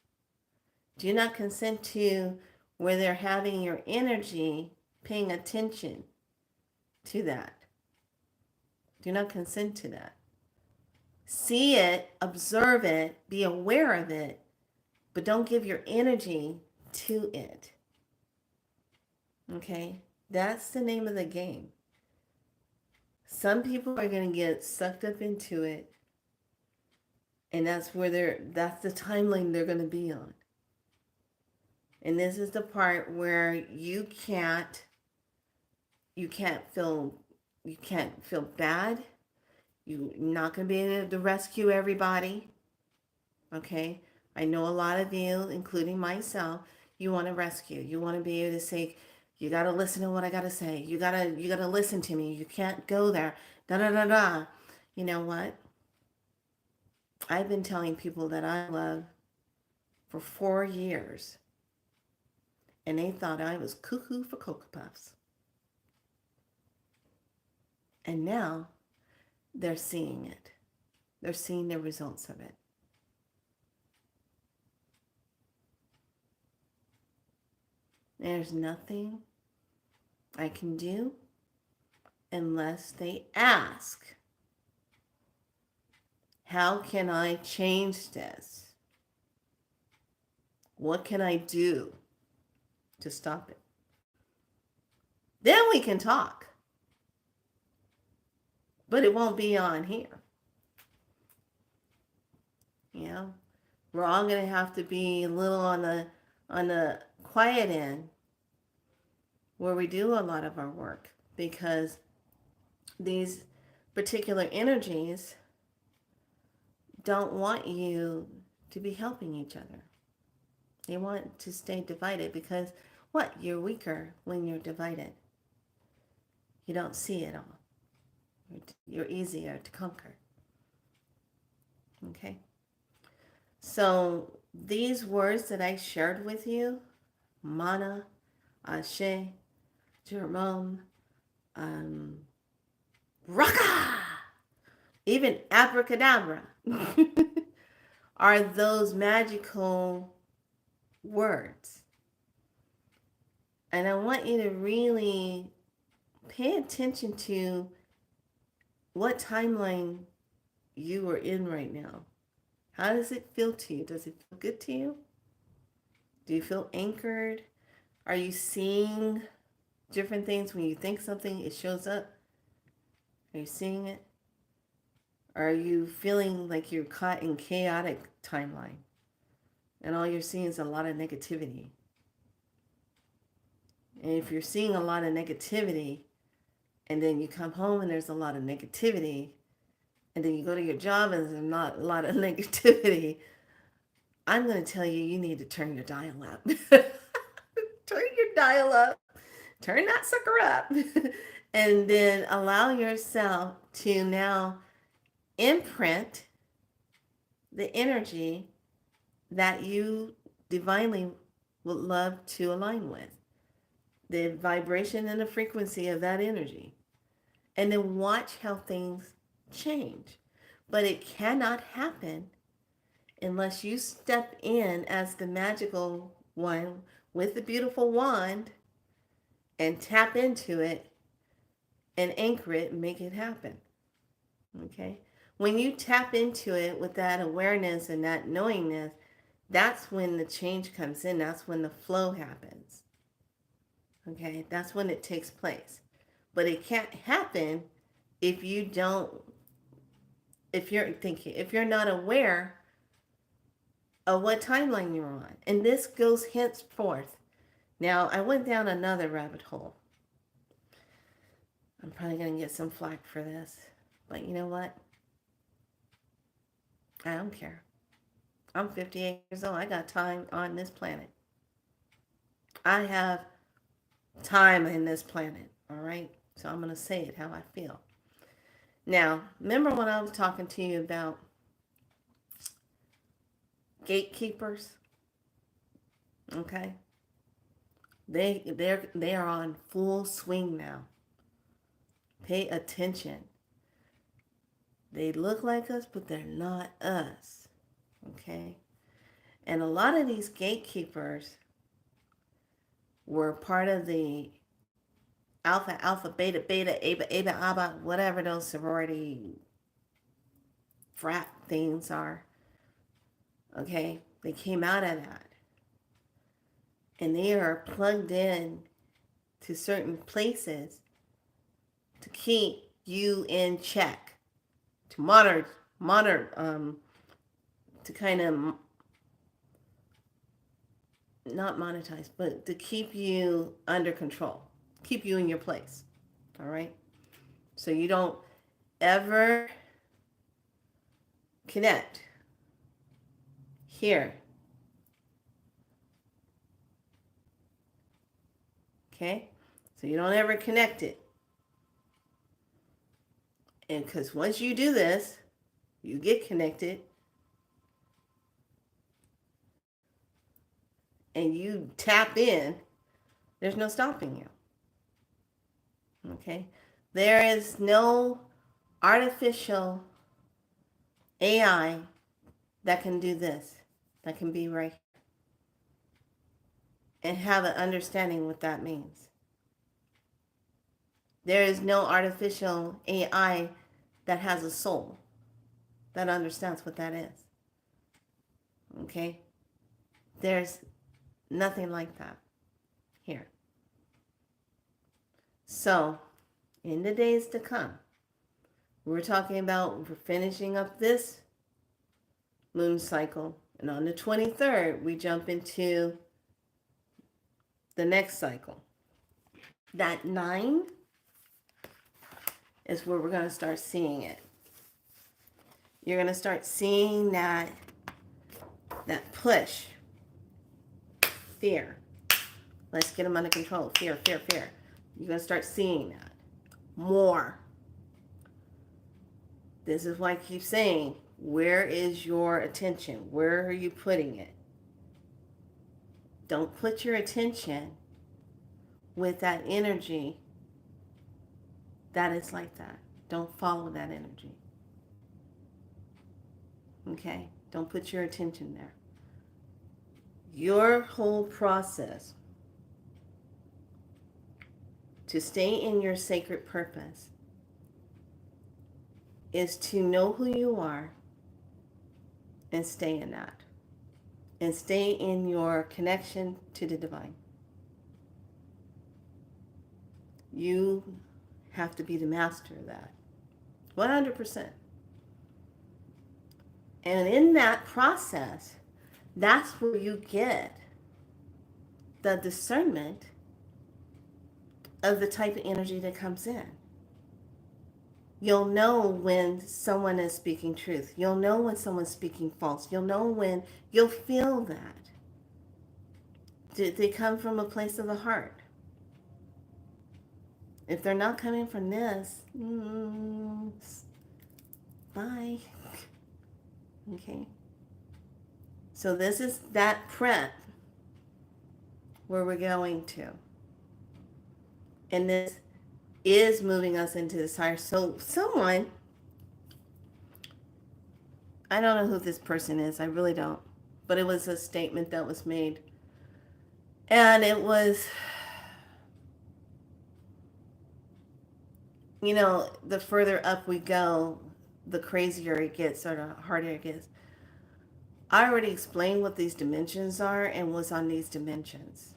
Do not consent to where they're having your energy paying attention to that. Do not consent to that. See it, observe it, be aware of it, but don't give your energy to it. Okay? That's the name of the game. Some people are going to get sucked up into it, and that's the timeline they're going to be on. And this is the part where you can't feel bad. You're not going to be able to rescue everybody. Okay? I know a lot of you, including myself, you want to rescue. You want to be able to say, you got to listen to what I got to say. You got to listen to me. You can't go there. Da da da da. You know what? I've been telling people that I love for 4 years. And they thought I was cuckoo for Cocoa Puffs. And now they're seeing it. They're seeing the results of it. There's nothing I can do unless they ask, how can I change this? What can I do to stop it? Then we can talk. But it won't be on here. You know, we're all going to have to be a little on the quiet end where we do a lot of our work, because these particular energies don't want you to be helping each other. They want to stay divided because what? You're weaker when you're divided. You don't see it all. You're easier to conquer. Okay? So these words that I shared with you, mana, ashe, jerome, Baraka, even abracadabra, are those magical words. And I want you to really pay attention to what timeline you are in right now. How does it feel to you? Does it feel good to you? Do you feel anchored? Are you seeing different things when you think something, it shows up? Are you seeing it? Are you feeling like you're caught in chaotic timeline and all you're seeing is a lot of negativity? And if you're seeing a lot of negativity and then you come home and there's a lot of negativity and then you go to your job and there's not a lot of negativity, I'm going to tell you, you need to turn your dial up. Turn your dial up. Turn that sucker up. And then allow yourself to now imprint the energy that you divinely would love to align with. The vibration and the frequency of that energy. And then watch how things change. But it cannot happen unless you step in as the magical one with the beautiful wand and tap into it and anchor it and make it happen. Okay? When you tap into it with that awareness and that knowingness, that's when the change comes in. That's when the flow happens. Okay? That's when it takes place. But it can't happen if you don't, if you're not aware of what timeline you're on. And this goes henceforth. Now, I went down another rabbit hole. I'm probably going to get some flack for this. But you know what? I don't care. I'm 58 years old. I got time on this planet. I have time in this planet. All right? So I'm going to say it how I feel. Now, remember when I was talking to you about gatekeepers? Okay? They are on full swing now. Pay attention. They look like us, but they're not us. Okay? And a lot of these gatekeepers were part of the alpha, beta, aba, abba, whatever those sorority frat things are. Okay? They came out of that. And they are plugged in to certain places to keep you in check, to to kind of not monetize, but to keep you under control, keep you in your place. All right? So you don't ever connect here. Okay? So you don't ever connect it. And because once you do this, you get connected and you tap in, there's no stopping you. Okay? There is no artificial AI that can do this, that can be right here and have an understanding what that means. There is no artificial AI that has a soul that understands what that is. Okay? There's nothing like that here. So, in the days to come, we're talking about finishing up this moon cycle. And on the 23rd, we jump into the next cycle. That 9 is where we're going to start seeing it. You're going to start seeing that push. Fear. Let's get them under control. Fear. You're going to start seeing that more. This is why I keep saying, where is your attention? Where are you putting it? Don't put your attention with that energy that is like that. Don't follow that energy. Okay? Don't put your attention there. Your whole process to stay in your sacred purpose is to know who you are and stay in that. And stay in your connection to the divine. You have to be the master of that. 100%. And in that process, that's where you get the discernment of the type of energy that comes in. You'll know when someone is speaking truth. You'll know when someone's speaking false. You'll know when you'll feel that. They come from a place of the heart. If they're not coming from this, bye. Okay. So this is that prep where we're going to. And this is moving us into this higher. So someone, I don't know who this person is. I really don't. But it was a statement that was made. And it was the further up we go, the crazier it gets or the harder it gets. I already explained what these dimensions are and what's on these dimensions.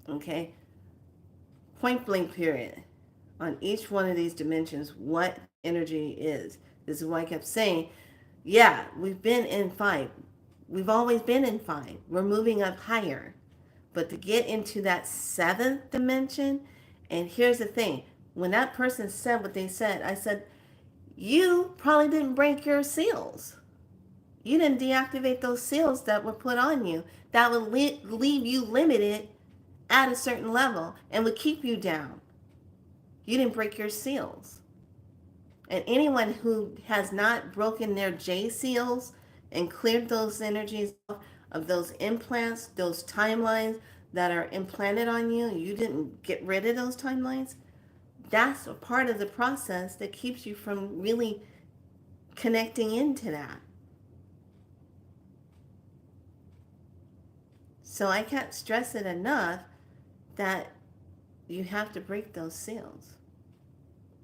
Okay? Point blank period. On each one of these dimensions, what the energy is. This is why I kept saying, yeah, we've been in five. We've always been in five. We're moving up higher. But to get into that seventh dimension, and here's the thing, when that person said what they said, I said, you probably didn't break your seals. You didn't deactivate those seals that were put on you that would leave you limited at a certain level and would keep you down. You didn't break your seals. And anyone who has not broken their J seals and cleared those energies of those implants, those timelines that are implanted on you, you didn't get rid of those timelines, that's a part of the process that keeps you from really connecting into that. So I can't stress it enough that you have to break those seals.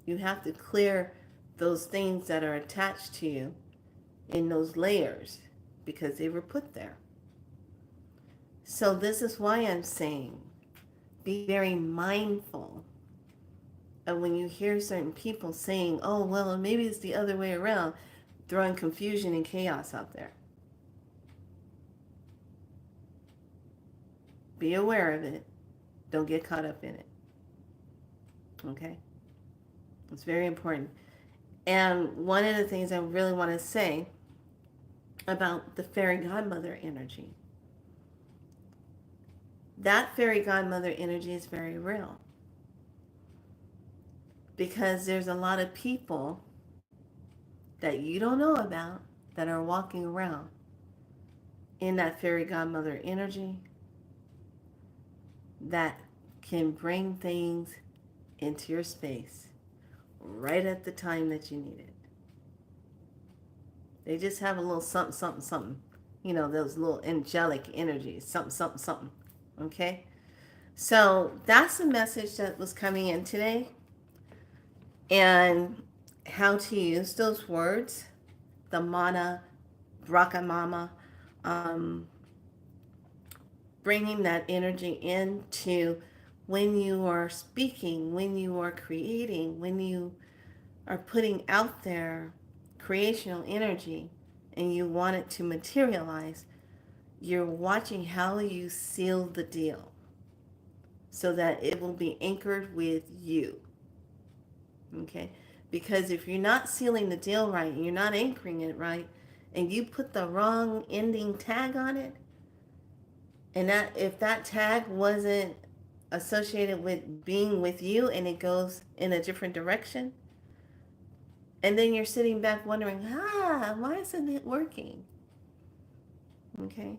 You have to clear those things that are attached to you in those layers because they were put there. So this is why I'm saying be very mindful of when you hear certain people saying, oh, well, maybe it's the other way around, throwing confusion and chaos out there. Be aware of it. Don't get caught up in it. Okay? It's very important. And one of the things I really want to say about the Fairy Godmother energy, that Fairy Godmother energy is very real. Because there's a lot of people that you don't know about that are walking around in that Fairy Godmother energy that can bring things into your space right at the time that you need it. They just have a little something, something, something. Those little angelic energies, something, something, something. Okay? So that's the message that was coming in today. And how to use those words, the mana, Baraka mama, bringing that energy into when you are speaking, when you are creating, when you are putting out there creational energy and you want it to materialize, you're watching how you seal the deal so that it will be anchored with you. Okay? Because if you're not sealing the deal right and you're not anchoring it right and you put the wrong ending tag on it, and that if that tag wasn't associated with being with you and it goes in a different direction, and then you're sitting back wondering, why isn't it working? Okay?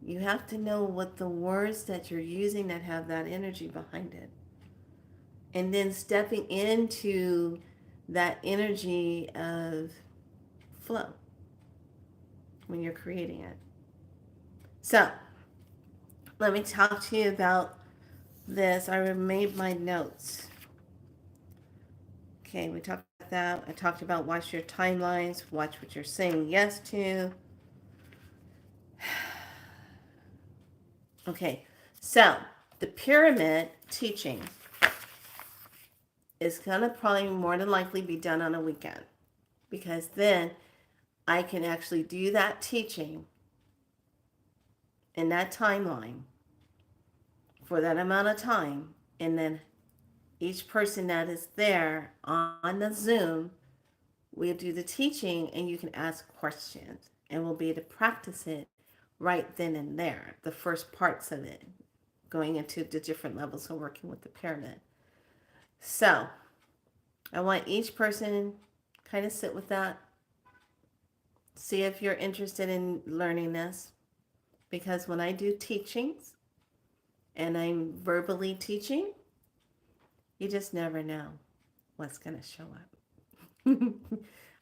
You have to know what the words that you're using that have that energy behind it. And then stepping into that energy of flow when you're creating it. So, let me talk to you about this. I made my notes. Okay, we talked about that. I talked about watch your timelines, watch what you're saying yes to. Okay, so the pyramid teaching is going to probably more than likely be done on a weekend because then I can actually do that teaching in that timeline for that amount of time, and then each person that is there on the Zoom, we'll do the teaching and you can ask questions and we'll be able to practice it right then and there, the first parts of it, going into the different levels of working with the pyramid. So I want each person kind of sit with that, see if you're interested in learning this, because when I do teachings and I'm verbally teaching, you just never know what's going to show up.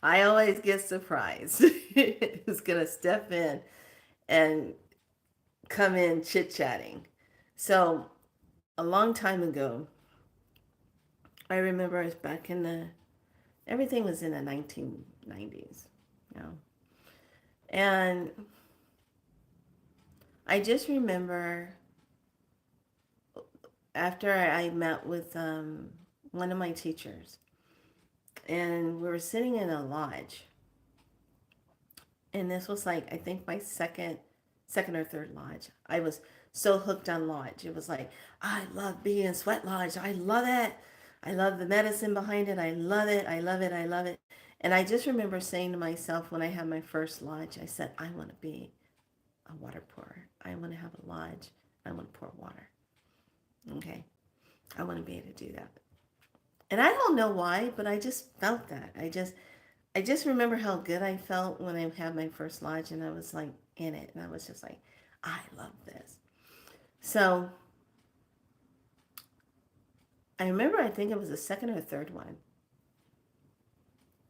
I always get surprised who's going to step in and come in chit-chatting. So a long time ago, I remember it was back in everything was in the 1990s, you know. And I just remember after I met with one of my teachers, and we were sitting in a lodge, and this was like I think my second or third lodge. I was so hooked on lodge. It was like I love being in sweat lodge. I love it. I love the medicine behind it. I love it. I love it. I love it. And I just remember saying to myself when I had my first lodge, I said, I want to be a water pourer. I want to have a lodge. I want to pour water. Okay. I want to be able to do that. And I don't know why, but I just felt that. I just remember how good I felt when I had my first lodge and I was like in it. And I was just like, I love this. So I remember, I think it was the second or third one.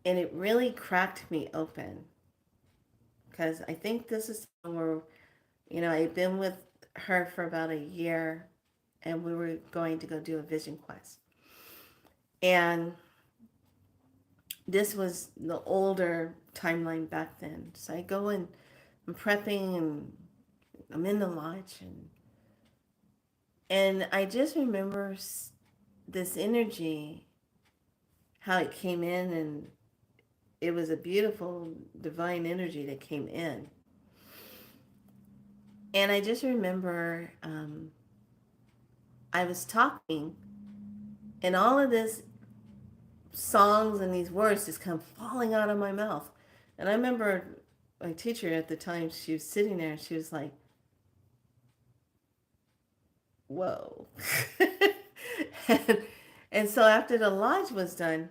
And it really cracked me open because I think this is where, I'd been with her for about a year and we were going to go do a vision quest. And this was the older timeline back then. So I go and I'm prepping and I'm in the lodge and I just remember this energy, how it came in, and it was a beautiful divine energy that came in. And I just remember I was talking and all of this songs and these words just come falling out of my mouth. And I remember my teacher at the time, she was sitting there and she was like, whoa. and, and so after the lodge was done,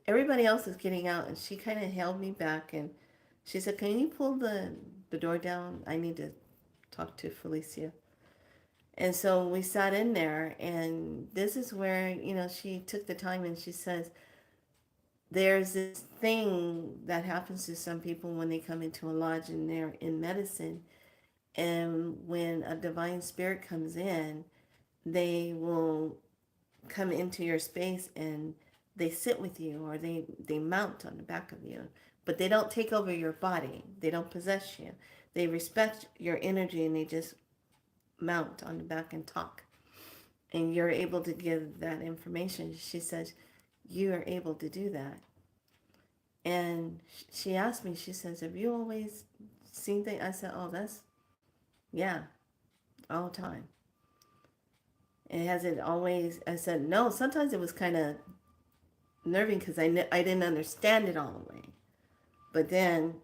everybody else was getting out and she kind of held me back and she said, can you pull the door down? I need to talk to Felicia. And so we sat in there and this is where, she took the time and she says, there's this thing that happens to some people when they come into a lodge and they're in medicine. And when a divine spirit comes in, they will come into your space and they sit with you or they mount on the back of you. But they don't take over your body. They don't possess you. They respect your energy and they just mount on the back and talk. And you're able to give that information. She says, you are able to do that. And she asked me, she says, have you always seen things? I said, oh, yeah, all the time. And has it always, I said, no, sometimes it was kind of nerving because I didn't understand it all the way. But then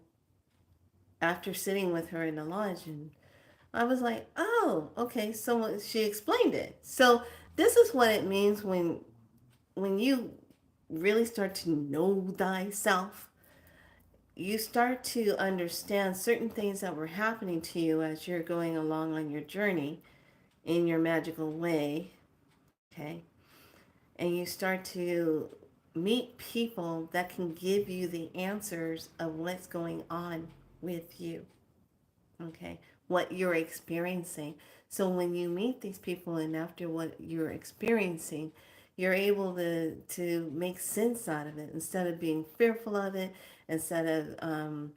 after sitting with her in the lodge, and I was like, oh, okay. So she explained it. So this is what it means when you really start to know thyself. You start to understand certain things that were happening to you as you're going along on your journey in your magical way. Okay. And you start to meet people that can give you the answers of what's going on with you. Okay. What you're experiencing. So when you meet these people and after what you're experiencing, you're able to make sense out of it instead of being fearful of it, instead of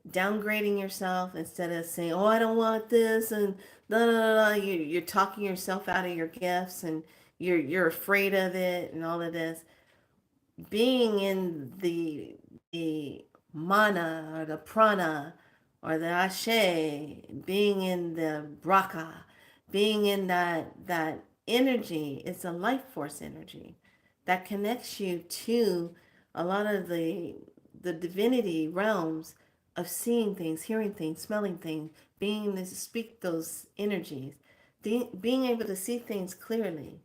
downgrading yourself, instead of saying, oh, I don't want this, and no, no, no, no. You're talking yourself out of your gifts and you're afraid of it and all of this. Being in the mana or the prana or the ashe, being in the Baraka, being in that energy, it's a life force energy that connects you to a lot of the divinity realms of seeing things, hearing things, smelling things, being able to speak those energies, being able to see things clearly.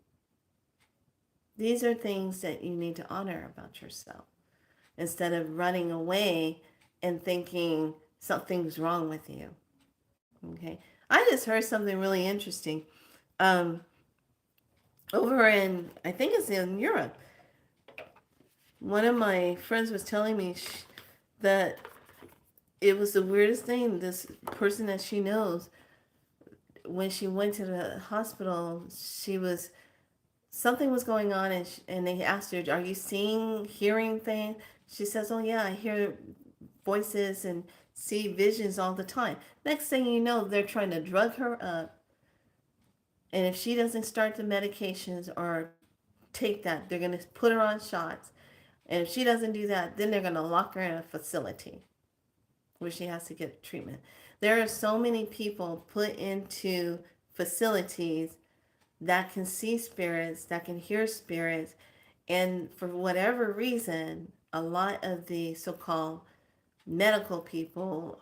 These are things that you need to honor about yourself instead of running away and thinking something's wrong with you. Okay. I just heard something really interesting. Um, Over in, I think it's in Europe, one of my friends was telling me that it was the weirdest thing. This person that she knows, when she went to the hospital, she was something was going on, and they asked her, "Are you seeing, hearing things?" She says, "Oh yeah, I hear voices and see visions all the time." Next thing you know, they're trying to drug her up, and if she doesn't start the medications or take that, they're going to put her on shots. And if she doesn't do that, then they're going to lock her in a facility where she has to get treatment. There are so many people put into facilities that can see spirits, that can hear spirits, and for whatever reason, a lot of the so-called medical people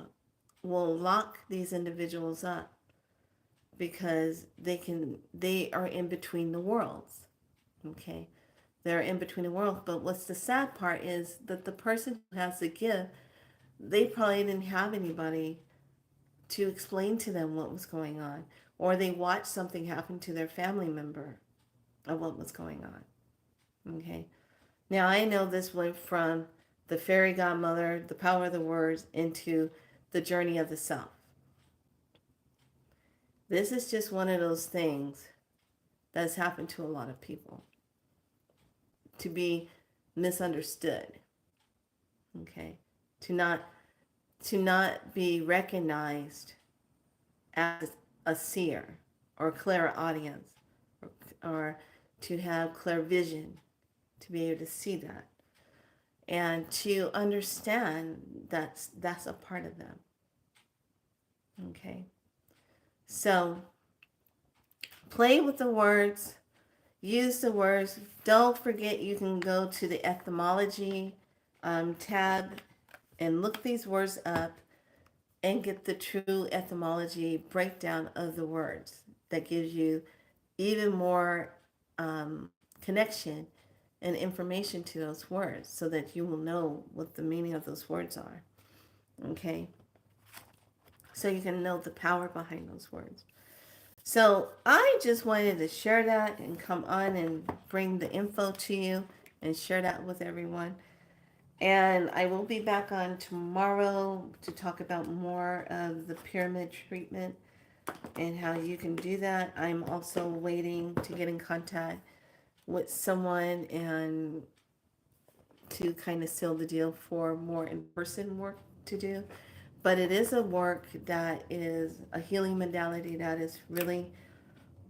will lock these individuals up because they are in between the worlds. Okay? They're in between the worlds. But what's the sad part is that the person who has the gift, they probably didn't have anybody to explain to them what was going on. Or they watched something happen to their family member of what was going on. Okay. Now I know this went from the Fairy Godmother, the power of the words, into the journey of the self. This is just one of those things that's happened to a lot of people. To be misunderstood. Okay. To not be recognized as a seer or clairaudience, or to have clear vision, to be able to see that and to understand that's a part of them. Okay, so play with the words, use the words. Don't forget, you can go to the etymology tab and look these words up and get the true etymology breakdown of the words. That gives you even more connection and information to those words so that you will know what the meaning of those words are. Okay? So you can know the power behind those words. So I just wanted to share that and come on and bring the info to you and share that with everyone. And I will be back on tomorrow to talk about more of the pyramid treatment and how you can do that. I'm also waiting to get in contact with someone and to kind of seal the deal for more in-person work to do. But it is a work that is a healing modality that is really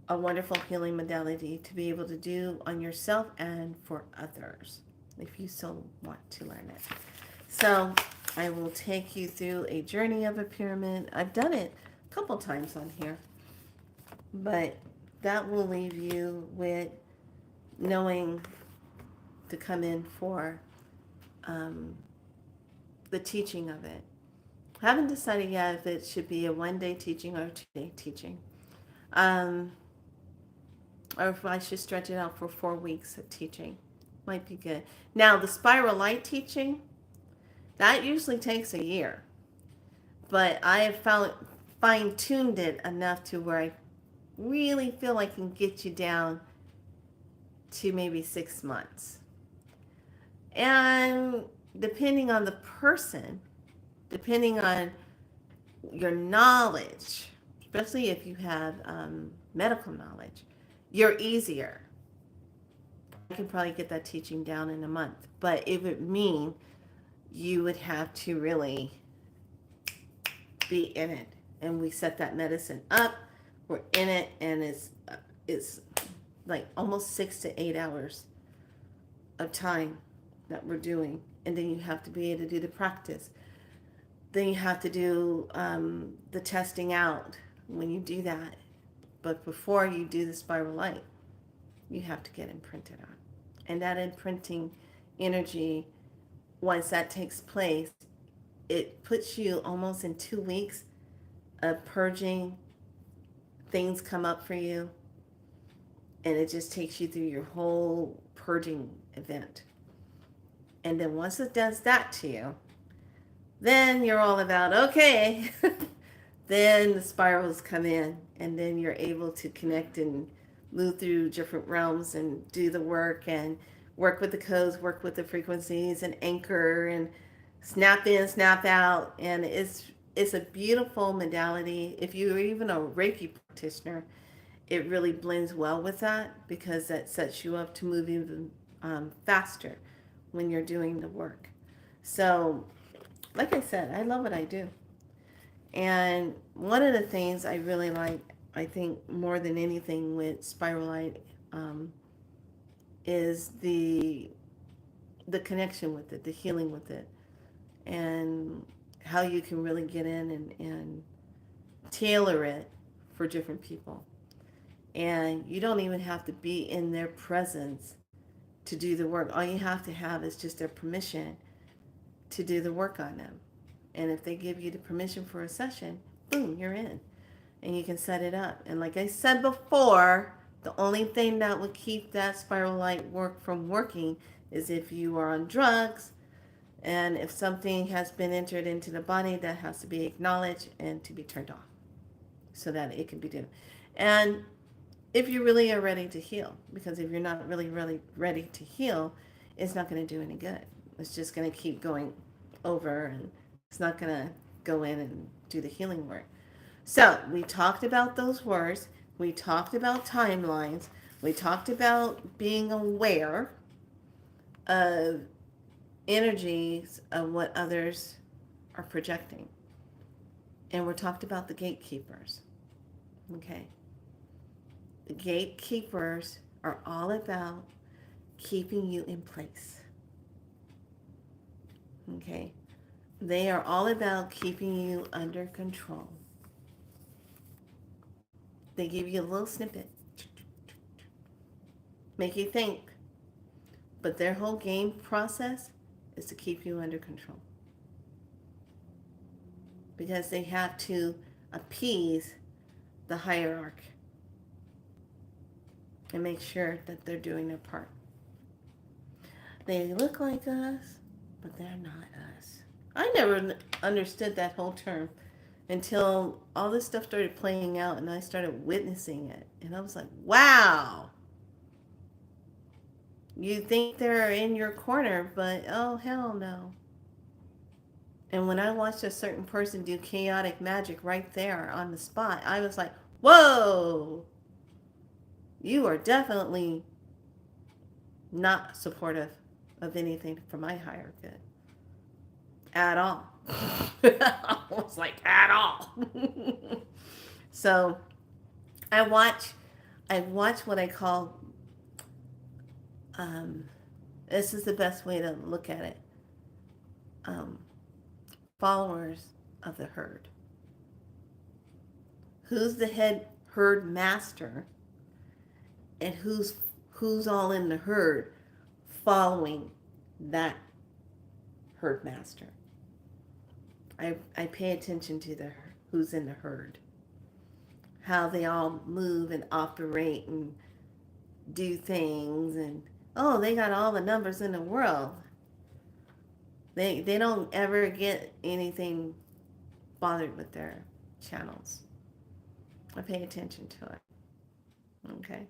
a wonderful healing modality to be able to do on yourself and for others, if you so want to learn it. So I will take you through a journey of a pyramid. I've done it a couple times on here, but that will leave you with knowing to come in for the teaching of it. I haven't decided yet if it should be a one-day teaching or a two-day teaching. Or if I should stretch it out for 4 weeks of teaching. Might be good. Now, the spiral light teaching, that usually takes a year. But I have fine-tuned it enough to where I really feel I can get you down to maybe 6 months. And depending on the person, depending on your knowledge, especially if you have medical knowledge, you're easier. I can probably get that teaching down in a month. But it would mean you would have to really be in it. And we set that medicine up. We're in it, and it's like almost 6 to 8 hours of time that we're doing. And then you have to be able to do the practice. Then you have to do the testing out when you do that. But before you do the spiral light, you have to get imprinted on. And that imprinting energy, once that takes place, it puts you almost in 2 weeks of purging. Things come up for you, and it just takes you through your whole purging event. And then once it does that to you, then you're all about, okay, then the spirals come in, and then you're able to connect and move through different realms and do the work and work with the codes, work with the frequencies and anchor and snap in, snap out. And it's it's a beautiful modality. If you're even a Reiki practitioner, it really blends well with that because that sets you up to move even faster when you're doing the work. So, like I said, I love what I do. And one of the things I really like, I think more than anything with Spiral Light, um, is the connection with it, the healing with it, and how you can really get in and tailor it for different people. And you don't even have to be in their presence to do the work. All you have to have is just their permission to do the work on them. And if they give you the permission for a session, boom, you're in. And you can set it up. And like I said before, the only thing that would keep that spiral light work from working is if you are on drugs and if something has been entered into the body that has to be acknowledged and to be turned off so that it can be done. And if you really are ready to heal, because if you're not really ready to heal, it's not going to do any good. It's just going to keep going over and it's not going to go in and do the healing work. So we talked about those words. We talked about timelines. We talked about being aware of energies of what others are projecting. And we talked about the gatekeepers. Okay. The gatekeepers are all about keeping you in place. Okay. They are all about keeping you under control. They give you a little snippet, make you think, but their whole game process is to keep you under control. Because they have to appease the hierarchy and make sure that they're doing their part. They look like us, but they're not us. I never understood that whole term until all this stuff started playing out and I started witnessing it. And I was like, wow. You think they're in your corner, but oh, hell no. And when I watched a certain person do chaotic magic right there on the spot, I was like, whoa, you are definitely not supportive of anything for my higher good. At all. I was like, at all. So I watch what I call, this is the best way to look at it, um, followers of the herd. Who's the head herd master and who's all in the herd following that herd master. I pay attention to the who's in the herd, how they all move and operate and do things, and oh, they got all the numbers in the world. They don't ever get anything bothered with their channels. I pay attention to it. Okay.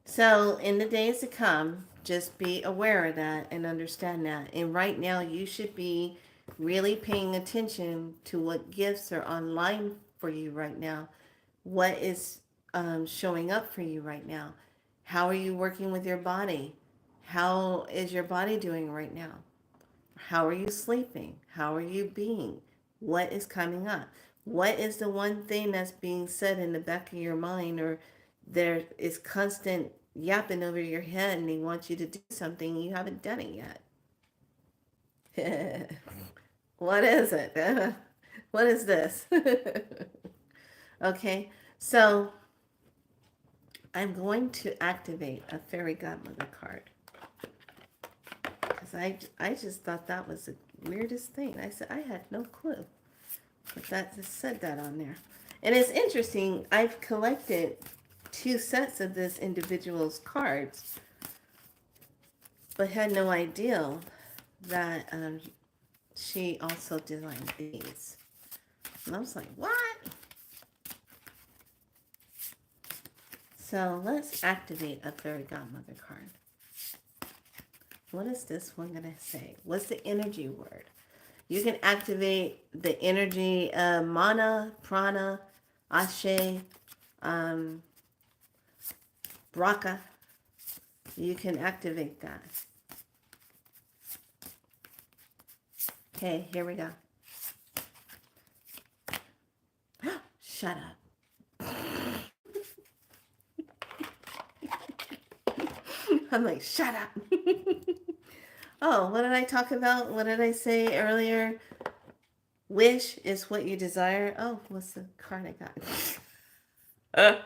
So in the days to come, just be aware of that and understand that. And right now, you should be really paying attention to what gifts are online for you right now. What is showing up for you right now? How are you working with your body? How is your body doing right now? How are you sleeping? How are you being? What is coming up? What is the one thing that's being said in the back of your mind, or there is constant yapping over your head and they want you to do something and you haven't done it yet? What is it? What is this? Okay, so I'm going to activate a Fairy Godmother card because I just thought that was the weirdest thing. I said I had no clue, but that just said that on there. And it's interesting. I've collected 2 sets of this individual's cards, but had no idea that she also designed these. And I was like, what? So let's activate a Fairy Godmother card. What is this one going to say? What's the energy word? You can activate the energy of mana, prana, ashe, um, Baraka. You can activate that. Okay, here we go. Shut up. I'm like, shut up. Oh, what did I talk about? What did I say earlier? Wish is what you desire. Oh, what's the card I got?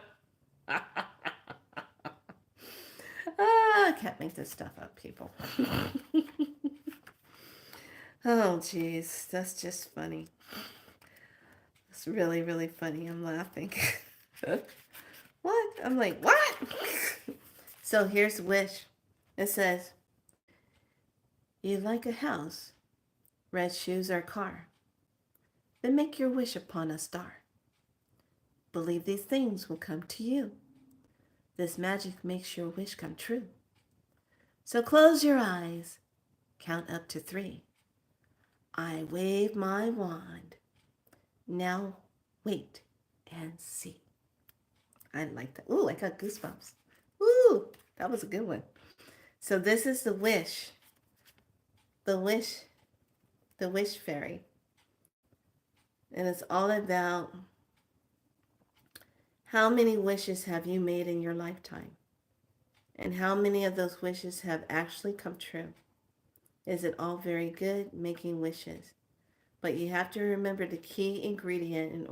I can't make this stuff up, people. Oh, jeez. That's just funny. It's really, really funny. I'm laughing. What? I'm like, what? So here's the wish. It says, you like a house, red shoes, or car. Then make your wish upon a star. Believe these things will come to you. This magic makes your wish come true. So close your eyes, count up to 3. I wave my wand. Now wait and see. I like that. Ooh, I got goosebumps. Ooh, that was a good one. So this is the wish. The wish fairy. And it's all about how many wishes have you made in your lifetime? And how many of those wishes have actually come true? Is it all very good making wishes? But you have to remember the key ingredient in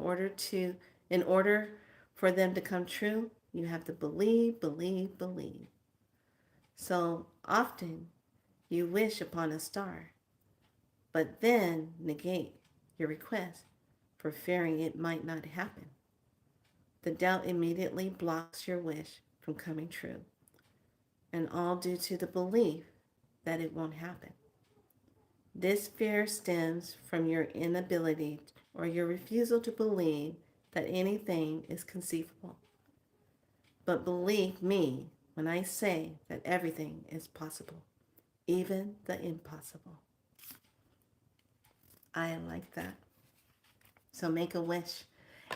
order for them to come true, you have to believe, believe, believe. So often you wish upon a star, but then negate your request for fearing it might not happen. The doubt immediately blocks your wish from coming true, and all due to the belief that it won't happen. This fear stems from your inability or your refusal to believe that anything is conceivable. But believe me when I say that everything is possible, even the impossible. I like that. So make a wish.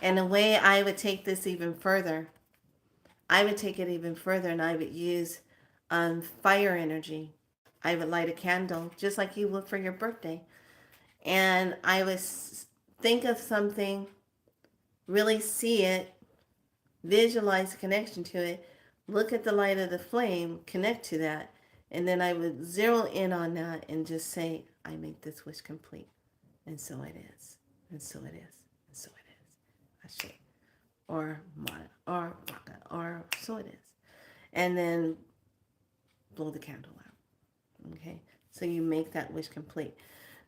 And the way I would take this even further, I would take it even further and I would use fire energy. I would light a candle just like you would for your birthday. And I would think of something, really see it, visualize the connection to it, look at the light of the flame, connect to that, and then I would zero in on that and just say, I make this wish complete. And so it is. And so it is. And so it is. Ashe. Or Mata. Or Baraka. Or so it is. And then blow the candle out. Okay? So you make that wish complete.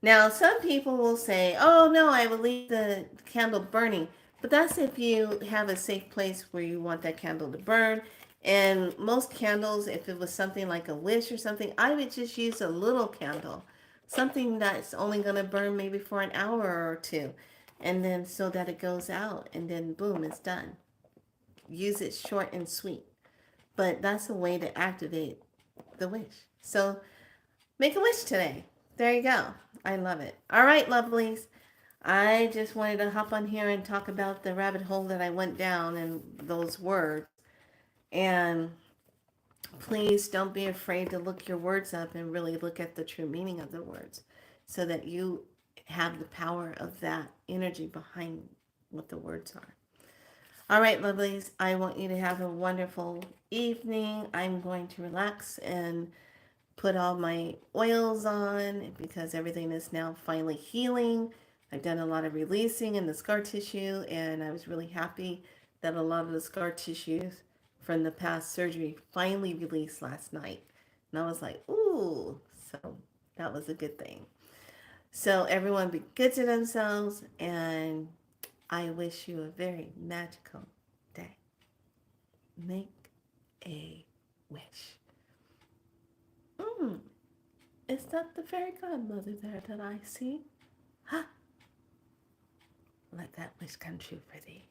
Now, some people will say, oh, no, I will leave the candle burning. But that's if you have a safe place where you want that candle to burn. And most candles, if it was something like a wish or something, I would just use a little candle. Something that's only going to burn maybe for an hour or 2. And then so that it goes out. And then boom, it's done. Use it short and sweet. But that's a way to activate the wish. So make a wish today. There you go. I love it. All right, lovelies. I just wanted to hop on here and talk about the rabbit hole that I went down and those words. And please don't be afraid to look your words up and really look at the true meaning of the words so that you have the power of that energy behind what the words are. All right, lovelies, I want you to have a wonderful evening. I'm going to relax and put all my oils on because everything is now finally healing. I've done a lot of releasing in the scar tissue, and I was really happy that a lot of the scar tissues from the past surgery finally released last night. And I was like, ooh, so that was a good thing. So everyone be good to themselves, and I wish you a very magical day. Make a wish. Is that the fairy godmother there that I see? Huh? Let that wish come true for thee.